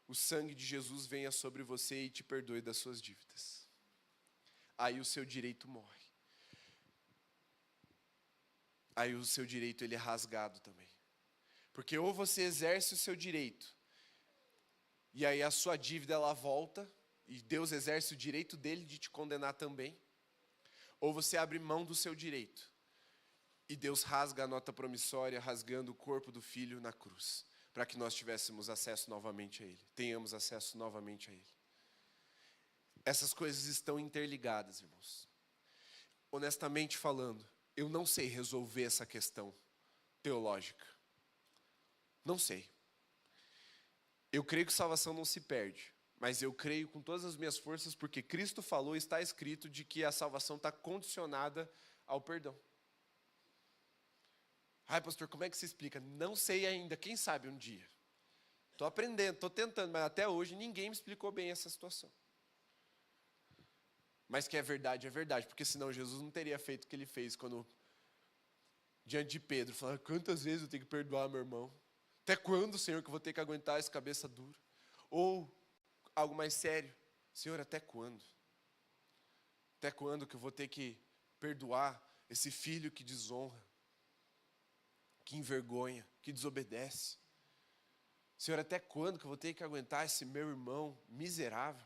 o sangue de Jesus venha sobre você e te perdoe das suas dívidas. Aí o seu direito morre. Aí o seu direito ele é rasgado também. Porque ou você exerce o seu direito, e aí a sua dívida ela volta, e Deus exerce o direito dele de te condenar também, ou você abre mão do seu direito, e Deus rasga a nota promissória, rasgando o corpo do Filho na cruz, para que nós tivéssemos acesso novamente a Ele, tenhamos acesso novamente a Ele. Essas coisas estão interligadas, irmãos. Honestamente falando, eu não sei resolver essa questão teológica. Não sei. Eu creio que salvação não se perde, mas eu creio com todas as minhas forças, porque Cristo falou, está escrito, de que a salvação está condicionada ao perdão. Ai, pastor, como é que se explica? Não sei ainda, quem sabe um dia. Estou aprendendo, estou tentando, mas até hoje ninguém me explicou bem essa situação. Mas que é verdade, porque senão Jesus não teria feito o que ele fez quando, diante de Pedro, falou, quantas vezes eu tenho que perdoar meu irmão? Até quando, Senhor, que eu vou ter que aguentar essa cabeça dura? Ou, algo mais sério, Senhor, até quando? Até quando que eu vou ter que perdoar esse filho que desonra, que envergonha, que desobedece? Senhor, até quando que eu vou ter que aguentar esse meu irmão miserável?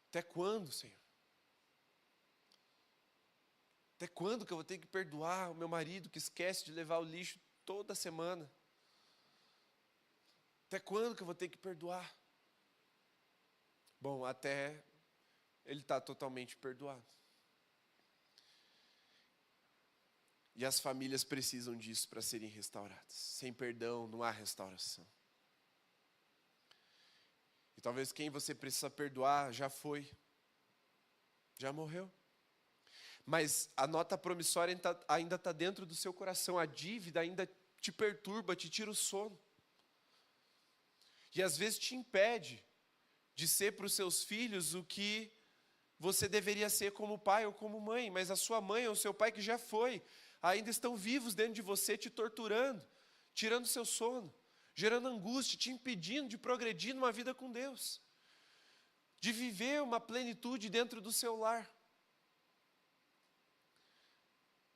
Até quando, Senhor? Até quando que eu vou ter que perdoar o meu marido que esquece de levar o lixo toda semana? Até quando que eu vou ter que perdoar? Bom, até ele está totalmente perdoado. E as famílias precisam disso para serem restauradas. Sem perdão não há restauração. E talvez quem você precisa perdoar já foi, já morreu. Mas a nota promissória ainda está dentro do seu coração, a dívida ainda te perturba, te tira o sono. E às vezes te impede de ser para os seus filhos o que você deveria ser como pai ou como mãe, mas a sua mãe ou o seu pai que já foi, ainda estão vivos dentro de você, te torturando, tirando o seu sono, gerando angústia, te impedindo de progredir numa vida com Deus, de viver uma plenitude dentro do seu lar.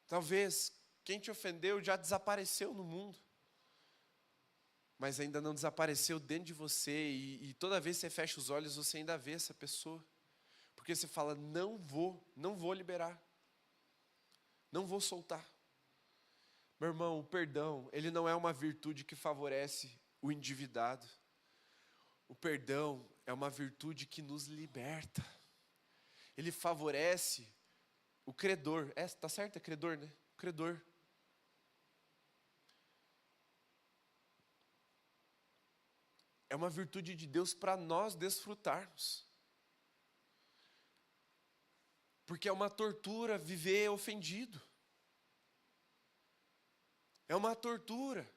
Talvez quem te ofendeu já desapareceu no mundo, mas ainda não desapareceu dentro de você, e toda vez que você fecha os olhos, você ainda vê essa pessoa, porque você fala, não vou liberar, não vou soltar. Meu irmão, o perdão, ele não é uma virtude que favorece o endividado. O perdão é uma virtude que nos liberta. Ele favorece o credor. Tá certo? É credor, né? O credor. É uma virtude de Deus para nós desfrutarmos. Porque é uma tortura viver ofendido. É uma tortura.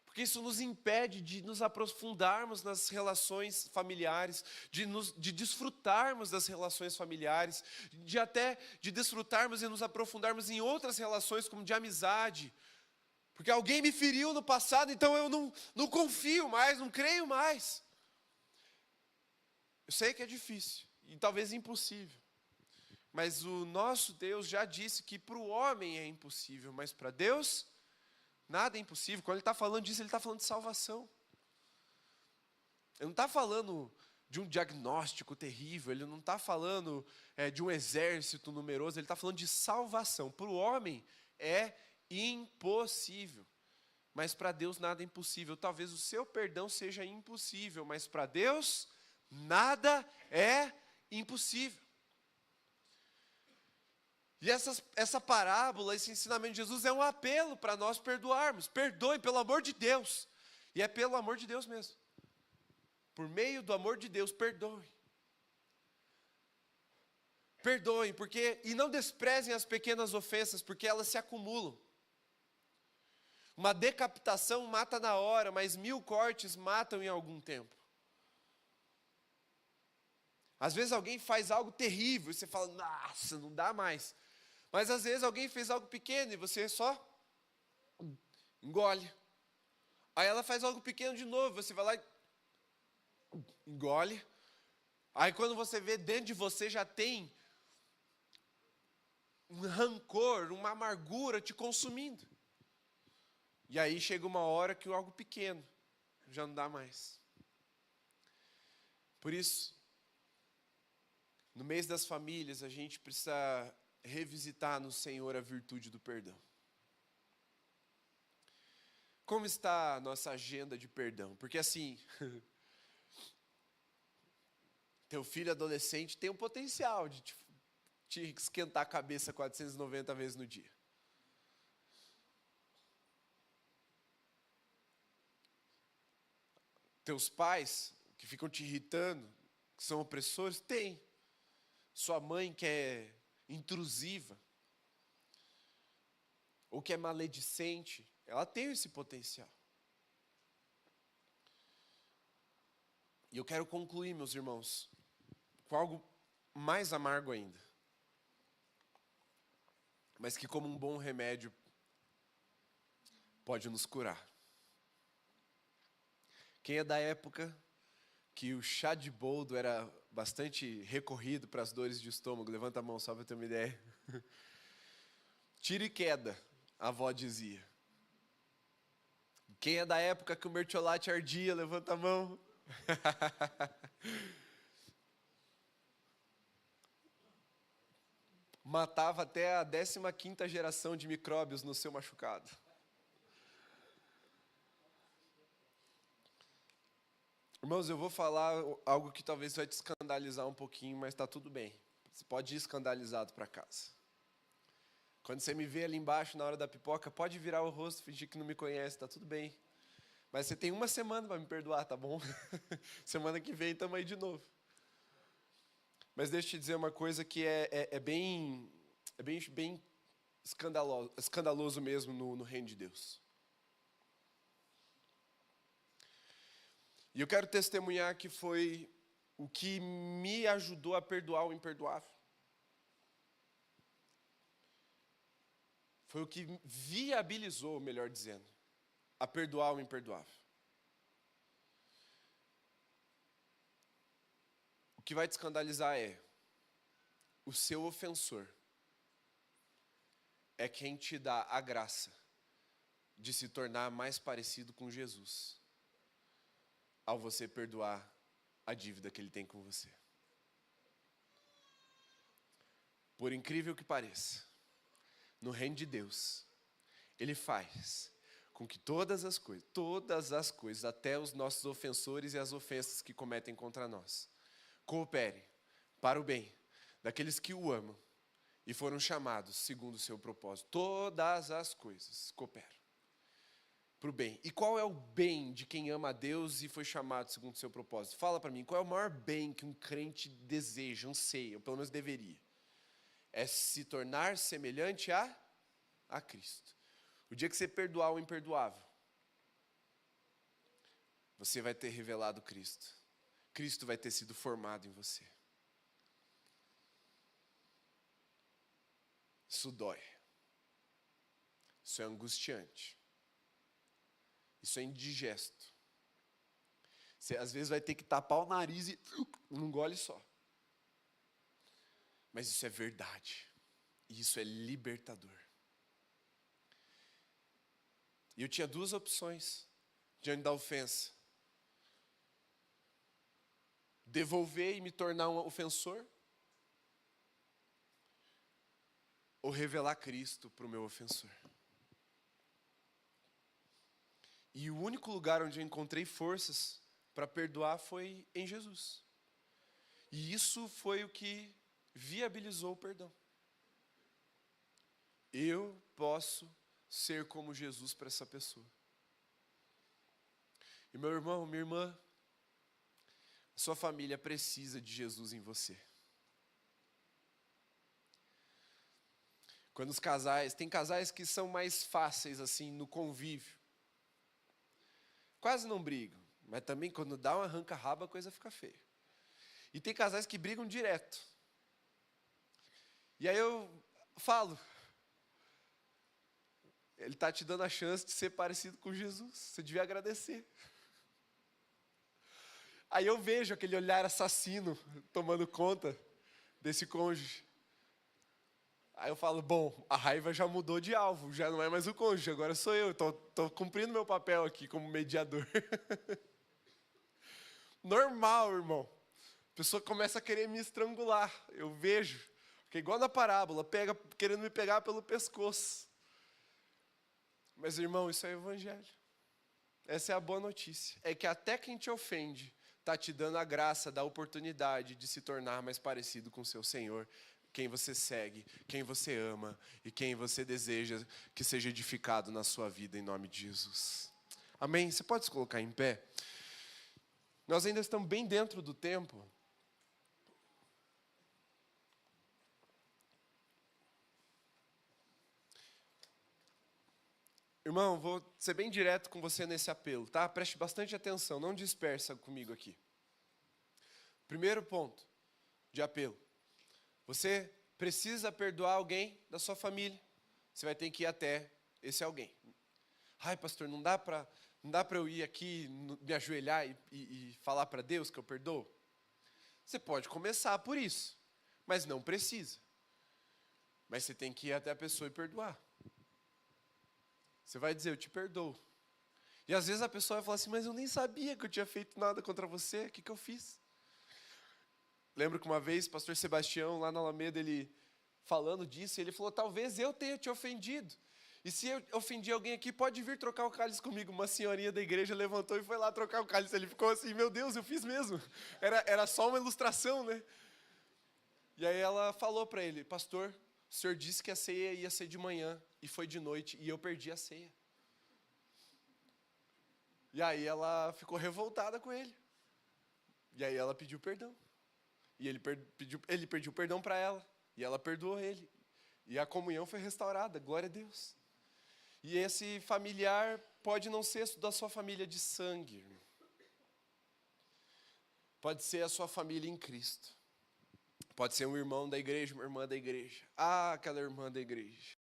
Porque isso nos impede de nos aprofundarmos nas relações familiares, de desfrutarmos das relações familiares, de desfrutarmos e nos aprofundarmos em outras relações, como de amizade. Porque alguém me feriu no passado, então eu não confio mais, não creio mais. Eu sei que é difícil e talvez impossível. Mas o nosso Deus já disse que para o homem é impossível, mas para Deus nada é impossível. Quando Ele está falando disso, Ele está falando de salvação. Ele não está falando de um diagnóstico terrível, Ele não está falando de um exército numeroso, Ele está falando de salvação. Para o homem é impossível, mas para Deus nada é impossível. Talvez o seu perdão seja impossível, mas para Deus nada é impossível. E essa parábola, esse ensinamento de Jesus é um apelo para nós perdoarmos. Perdoem, pelo amor de Deus. E é pelo amor de Deus mesmo. Por meio do amor de Deus, perdoem. Perdoem, e não desprezem as pequenas ofensas, porque elas se acumulam. Uma decapitação mata na hora, mas 1000 cortes matam em algum tempo. Às vezes alguém faz algo terrível e você fala, nossa, não dá mais. Mas às vezes alguém fez algo pequeno e você só engole. Aí ela faz algo pequeno de novo, você vai lá e engole. Aí quando você vê, dentro de você já tem um rancor, uma amargura te consumindo. E aí chega uma hora que algo pequeno já não dá mais. Por isso, no mês das famílias, a gente precisa revisitar no Senhor a virtude do perdão. Como está a nossa agenda de perdão? Porque assim, teu filho adolescente tem o potencial de te esquentar a cabeça 490 vezes no dia. Teus pais, que ficam te irritando, que são opressores, tem. Sua mãe que é intrusiva, ou que é maledicente, ela tem esse potencial. E eu quero concluir, meus irmãos, com algo mais amargo ainda, mas que como um bom remédio pode nos curar. Quem é da época que o chá de boldo era bastante recorrido para as dores de estômago? Levanta a mão só para ter uma ideia. Tiro e queda, a avó dizia. Quem é da época que o mertiolate ardia? Levanta a mão. Matava até a 15ª geração de micróbios no seu machucado. Irmãos, eu vou falar algo que talvez vai te escandalizar um pouquinho, mas está tudo bem. Você pode ir escandalizado para casa. Quando você me vê ali embaixo na hora da pipoca, pode virar o rosto, fingir que não me conhece, está tudo bem. Mas você tem uma semana para me perdoar, tá bom? Semana que vem estamos aí de novo. Mas deixa eu te dizer uma coisa que é bem escandaloso mesmo no reino de Deus. E eu quero testemunhar que foi o que me ajudou a perdoar o imperdoável. Foi o que viabilizou, melhor dizendo, a perdoar o imperdoável. O que vai te escandalizar é o seu ofensor é quem te dá a graça de se tornar mais parecido com Jesus ao você perdoar a dívida que ele tem com você. Por incrível que pareça, no reino de Deus, ele faz com que todas as coisas, até os nossos ofensores e as ofensas que cometem contra nós, cooperem para o bem daqueles que o amam e foram chamados segundo o seu propósito. Todas as coisas cooperam para o bem. E qual é o bem de quem ama a Deus e foi chamado segundo o seu propósito? Fala para mim, qual é o maior bem que um crente deseja, anseia, ou pelo menos deveria? É se tornar semelhante a Cristo. O dia que você perdoar o imperdoável, você vai ter revelado Cristo. Cristo vai ter sido formado em você. Isso dói. Isso é angustiante. Isso é indigesto. Você às vezes vai ter que tapar o nariz e num gole só. Mas isso é verdade. E isso é libertador. E eu tinha duas opções diante da ofensa: devolver e me tornar um ofensor, ou revelar Cristo para o meu ofensor. E o único lugar onde eu encontrei forças para perdoar foi em Jesus. E isso foi o que viabilizou o perdão. Eu posso ser como Jesus para essa pessoa. E meu irmão, minha irmã, sua família precisa de Jesus em você. Quando os casais, tem casais que são mais fáceis assim no convívio. Quase não brigam, mas também quando dá um arranca-rabo a coisa fica feia. E tem casais que brigam direto. E aí eu falo, ele está te dando a chance de ser parecido com Jesus. Você devia agradecer. Aí eu vejo aquele olhar assassino tomando conta desse cônjuge. Aí eu falo, bom, a raiva já mudou de alvo, já não é mais o cônjuge, agora sou eu. Estou cumprindo meu papel aqui como mediador. Normal, irmão. A pessoa começa a querer me estrangular. Eu vejo. Porque igual na parábola, querendo me pegar pelo pescoço. Mas, irmão, isso é evangelho. Essa é a boa notícia. É que até quem te ofende está te dando a graça da oportunidade de se tornar mais parecido com o seu Senhor, quem você segue, quem você ama e quem você deseja que seja edificado na sua vida, em nome de Jesus. Amém? Você pode se colocar em pé? Nós ainda estamos bem dentro do tempo. Irmão, vou ser bem direto com você nesse apelo, tá? Preste bastante atenção, não dispersa comigo aqui. Primeiro ponto de apelo. Você precisa perdoar alguém da sua família. Você vai ter que ir até esse alguém. Ai, pastor, não dá para eu ir aqui, me ajoelhar e falar para Deus que eu perdoo? Você pode começar por isso, mas não precisa. Mas você tem que ir até a pessoa e perdoar. Você vai dizer, eu te perdoo. E às vezes a pessoa vai falar assim, mas eu nem sabia que eu tinha feito nada contra você, o que eu fiz? Lembro que uma vez o pastor Sebastião, lá na Alameda, ele falando disso, ele falou, talvez eu tenha te ofendido. E se eu ofendi alguém aqui, pode vir trocar o cálice comigo. Uma senhorinha da igreja levantou e foi lá trocar o cálice. Ele ficou assim, meu Deus, eu fiz mesmo. Era só uma ilustração, né? E aí ela falou para ele, pastor, o senhor disse que a ceia ia ser de manhã e foi de noite e eu perdi a ceia. E aí ela ficou revoltada com ele. E aí ela pediu perdão. E ele pediu perdão para ela. E ela perdoou ele. E a comunhão foi restaurada, glória a Deus. E esse familiar pode não ser da sua família de sangue, irmão. Pode ser a sua família em Cristo. Pode ser um irmão da igreja, uma irmã da igreja. Ah, aquela irmã da igreja.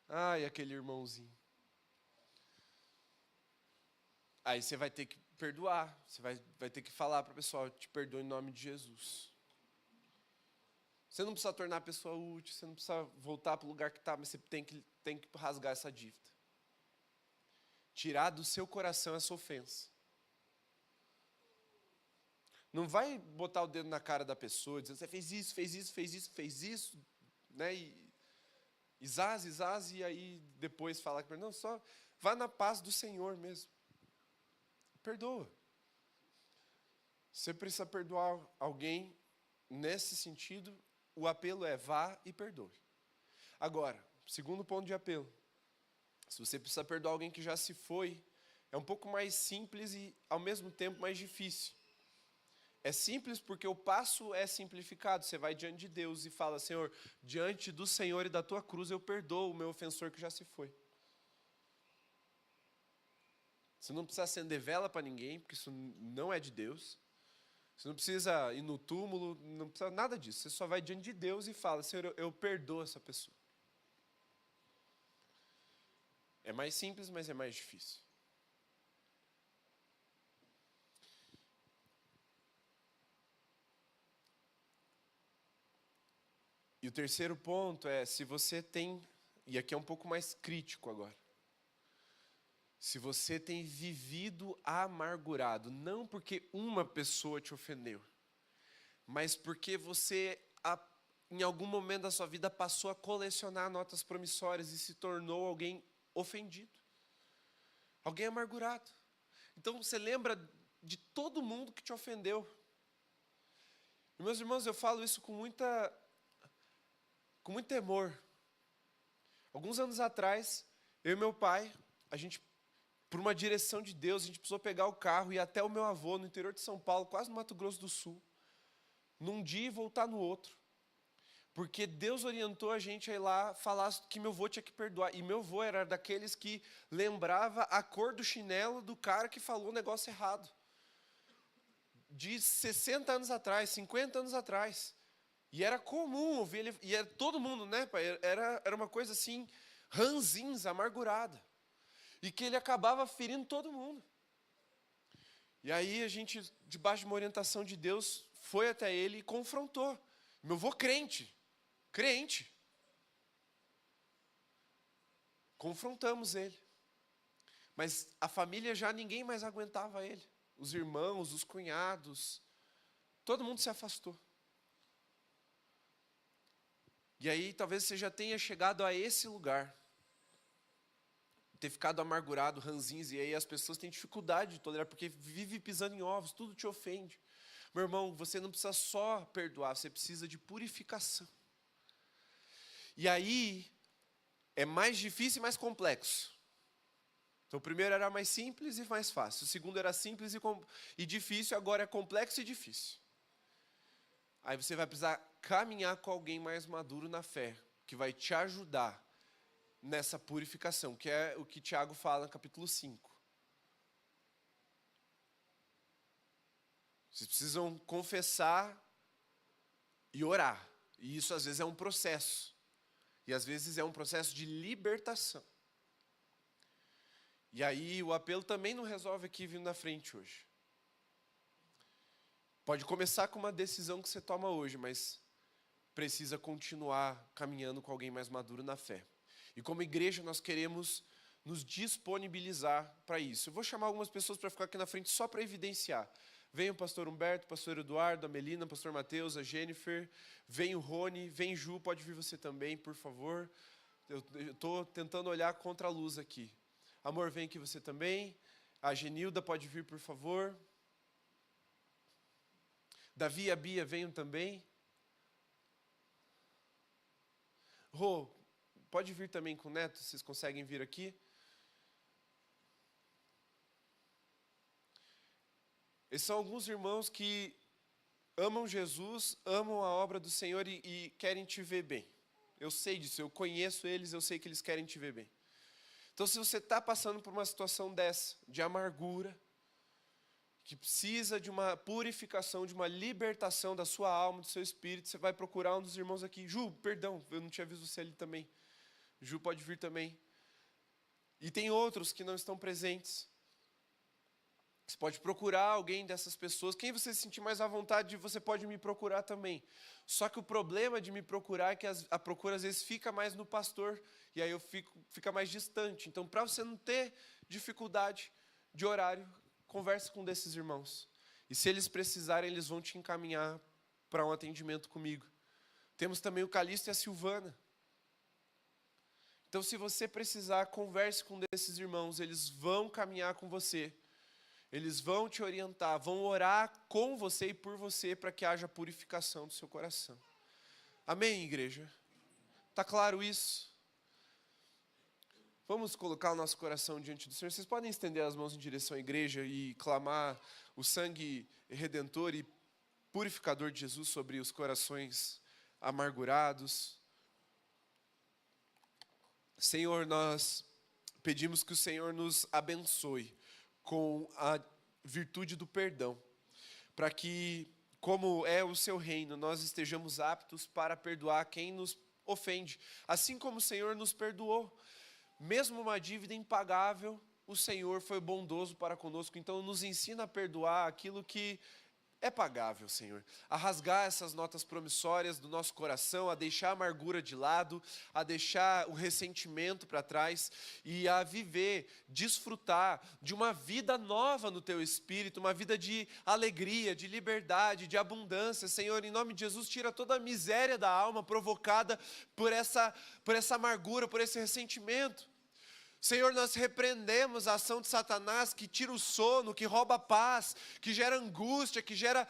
Ah, e aquele irmãozinho. Aí você vai ter que perdoar. Você vai ter que falar para o pessoal, eu te perdoo em nome de Jesus. Você não precisa tornar a pessoa útil, você não precisa voltar para o lugar que está, mas você tem que rasgar essa dívida. Tirar do seu coração essa ofensa. Não vai botar o dedo na cara da pessoa, dizendo, você fez isso, né? E zaz, e aí depois falar que não, só vá na paz do Senhor mesmo. Perdoa. Você precisa perdoar alguém nesse sentido, o apelo é vá e perdoe. Agora, segundo ponto de apelo. Se você precisa perdoar alguém que já se foi, é um pouco mais simples e, ao mesmo tempo, mais difícil. É simples porque o passo é simplificado. Você vai diante de Deus e fala, Senhor, diante do Senhor e da tua cruz, eu perdoo o meu ofensor que já se foi. Você não precisa acender vela para ninguém, porque isso não é de Deus. Você não precisa ir no túmulo, não precisa nada disso. Você só vai diante de Deus e fala, Senhor, eu perdoo essa pessoa. É mais simples, mas é mais difícil. E o terceiro ponto é, se você tem, e aqui é um pouco mais crítico agora, se você tem vivido amargurado, não porque uma pessoa te ofendeu, mas porque você, em algum momento da sua vida, passou a colecionar notas promissórias e se tornou alguém ofendido, alguém amargurado. Então você lembra de todo mundo que te ofendeu. E, meus irmãos, eu falo isso com muito temor. Alguns anos atrás, eu e meu pai, a gente, por uma direção de Deus, a gente precisou pegar o carro e ir até o meu avô, no interior de São Paulo, quase no Mato Grosso do Sul, num dia e voltar no outro. Porque Deus orientou a gente a ir lá falar que meu avô tinha que perdoar. E meu avô era daqueles que lembrava a cor do chinelo do cara que falou o negócio errado. De 60 anos atrás, 50 anos atrás. E era comum ouvir ele, e era todo mundo, né, pai? Era uma coisa assim, ranzinza, amargurada. E que ele acabava ferindo todo mundo. E aí a gente, debaixo de uma orientação de Deus, foi até ele e confrontou. Meu avô crente. Confrontamos ele. Mas a família já ninguém mais aguentava ele. Os irmãos, os cunhados, todo mundo se afastou. E aí talvez você já tenha chegado a esse lugar. Ter ficado amargurado, ranzinza, e aí as pessoas têm dificuldade de tolerar, porque vive pisando em ovos, tudo te ofende. Meu irmão, você não precisa só perdoar, você precisa de purificação. E aí, é mais difícil e mais complexo. Então o primeiro era mais simples e mais fácil. O segundo era simples e difícil, agora é complexo e difícil. Aí você vai precisar caminhar com alguém mais maduro na fé, que vai te ajudar nessa purificação, que é o que Tiago fala no capítulo 5. Vocês precisam confessar e orar. E isso às vezes é um processo. E às vezes é um processo de libertação. E aí o apelo também não resolve aqui vindo na frente hoje. Pode começar com uma decisão que você toma hoje, mas precisa continuar caminhando com alguém mais maduro na fé. E como igreja nós queremos nos disponibilizar para isso. Eu vou chamar algumas pessoas para ficar aqui na frente só para evidenciar. Vem o pastor Humberto, o pastor Eduardo, a Melina, o pastor Mateus, a Jennifer, vem o Rony, vem Ju, pode vir você também, por favor. Eu estou tentando olhar contra a luz aqui. Amor, vem aqui você também. A Genilda pode vir, por favor. Davi e a Bia, venham também. Rô, pode vir também com o Neto, vocês conseguem vir aqui? Esses são alguns irmãos que amam Jesus, amam a obra do Senhor e querem te ver bem. Eu sei disso, eu conheço eles, eu sei que eles querem te ver bem. Então, se você está passando por uma situação dessa, de amargura, que precisa de uma purificação, de uma libertação da sua alma, do seu espírito, você vai procurar um dos irmãos aqui. Ju, perdão, eu não tinha visto você ali também. Ju pode vir também. E tem outros que não estão presentes. Você pode procurar alguém dessas pessoas. Quem você se sentir mais à vontade, você pode me procurar também. Só que o problema de me procurar é que a procura às vezes fica mais no pastor. E aí fica mais distante. Então, para você não ter dificuldade de horário, converse com um desses irmãos. E se eles precisarem, eles vão te encaminhar para um atendimento comigo. Temos também o Calixto e a Silvana, Então, se você precisar, converse com um desses irmãos, eles vão caminhar com você. Eles vão te orientar, vão orar com você e por você para que haja purificação do seu coração. Amém, igreja? Está claro isso? Vamos colocar o nosso coração diante do Senhor. Vocês podem estender as mãos em direção à igreja e clamar o sangue redentor e purificador de Jesus sobre os corações amargurados. Senhor, nós pedimos que o Senhor nos abençoe com a virtude do perdão, para que, como é o seu reino, nós estejamos aptos para perdoar quem nos ofende, assim como o Senhor nos perdoou. Mesmo uma dívida impagável, o Senhor foi bondoso para conosco, então nos ensina a perdoar aquilo que é pagável, Senhor, a rasgar essas notas promissórias do nosso coração, a deixar a amargura de lado, a deixar o ressentimento para trás e a viver, desfrutar de uma vida nova no Teu Espírito, uma vida de alegria, de liberdade, de abundância. Senhor, em nome de Jesus, tira toda a miséria da alma provocada por essa amargura, por esse ressentimento. Senhor, nós repreendemos a ação de Satanás que tira o sono, que rouba a paz, que gera angústia, que gera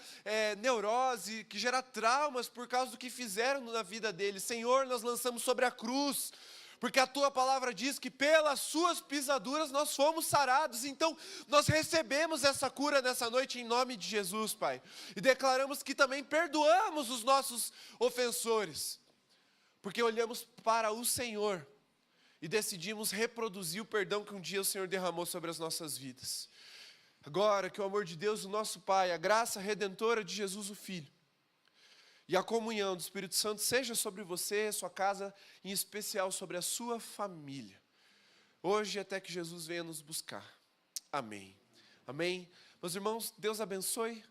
neurose, que gera traumas por causa do que fizeram na vida deles. Senhor, nós lançamos sobre a cruz, porque a Tua palavra diz que pelas Suas pisaduras nós fomos sarados. Então, nós recebemos essa cura nessa noite em nome de Jesus, Pai. E declaramos que também perdoamos os nossos ofensores, porque olhamos para o Senhor e decidimos reproduzir o perdão que um dia o Senhor derramou sobre as nossas vidas. Agora, que o amor de Deus, o nosso Pai, a graça redentora de Jesus, o Filho, e a comunhão do Espírito Santo seja sobre você, sua casa, em especial sobre a sua família, hoje até que Jesus venha nos buscar. Amém. Amém. Meus irmãos, Deus abençoe.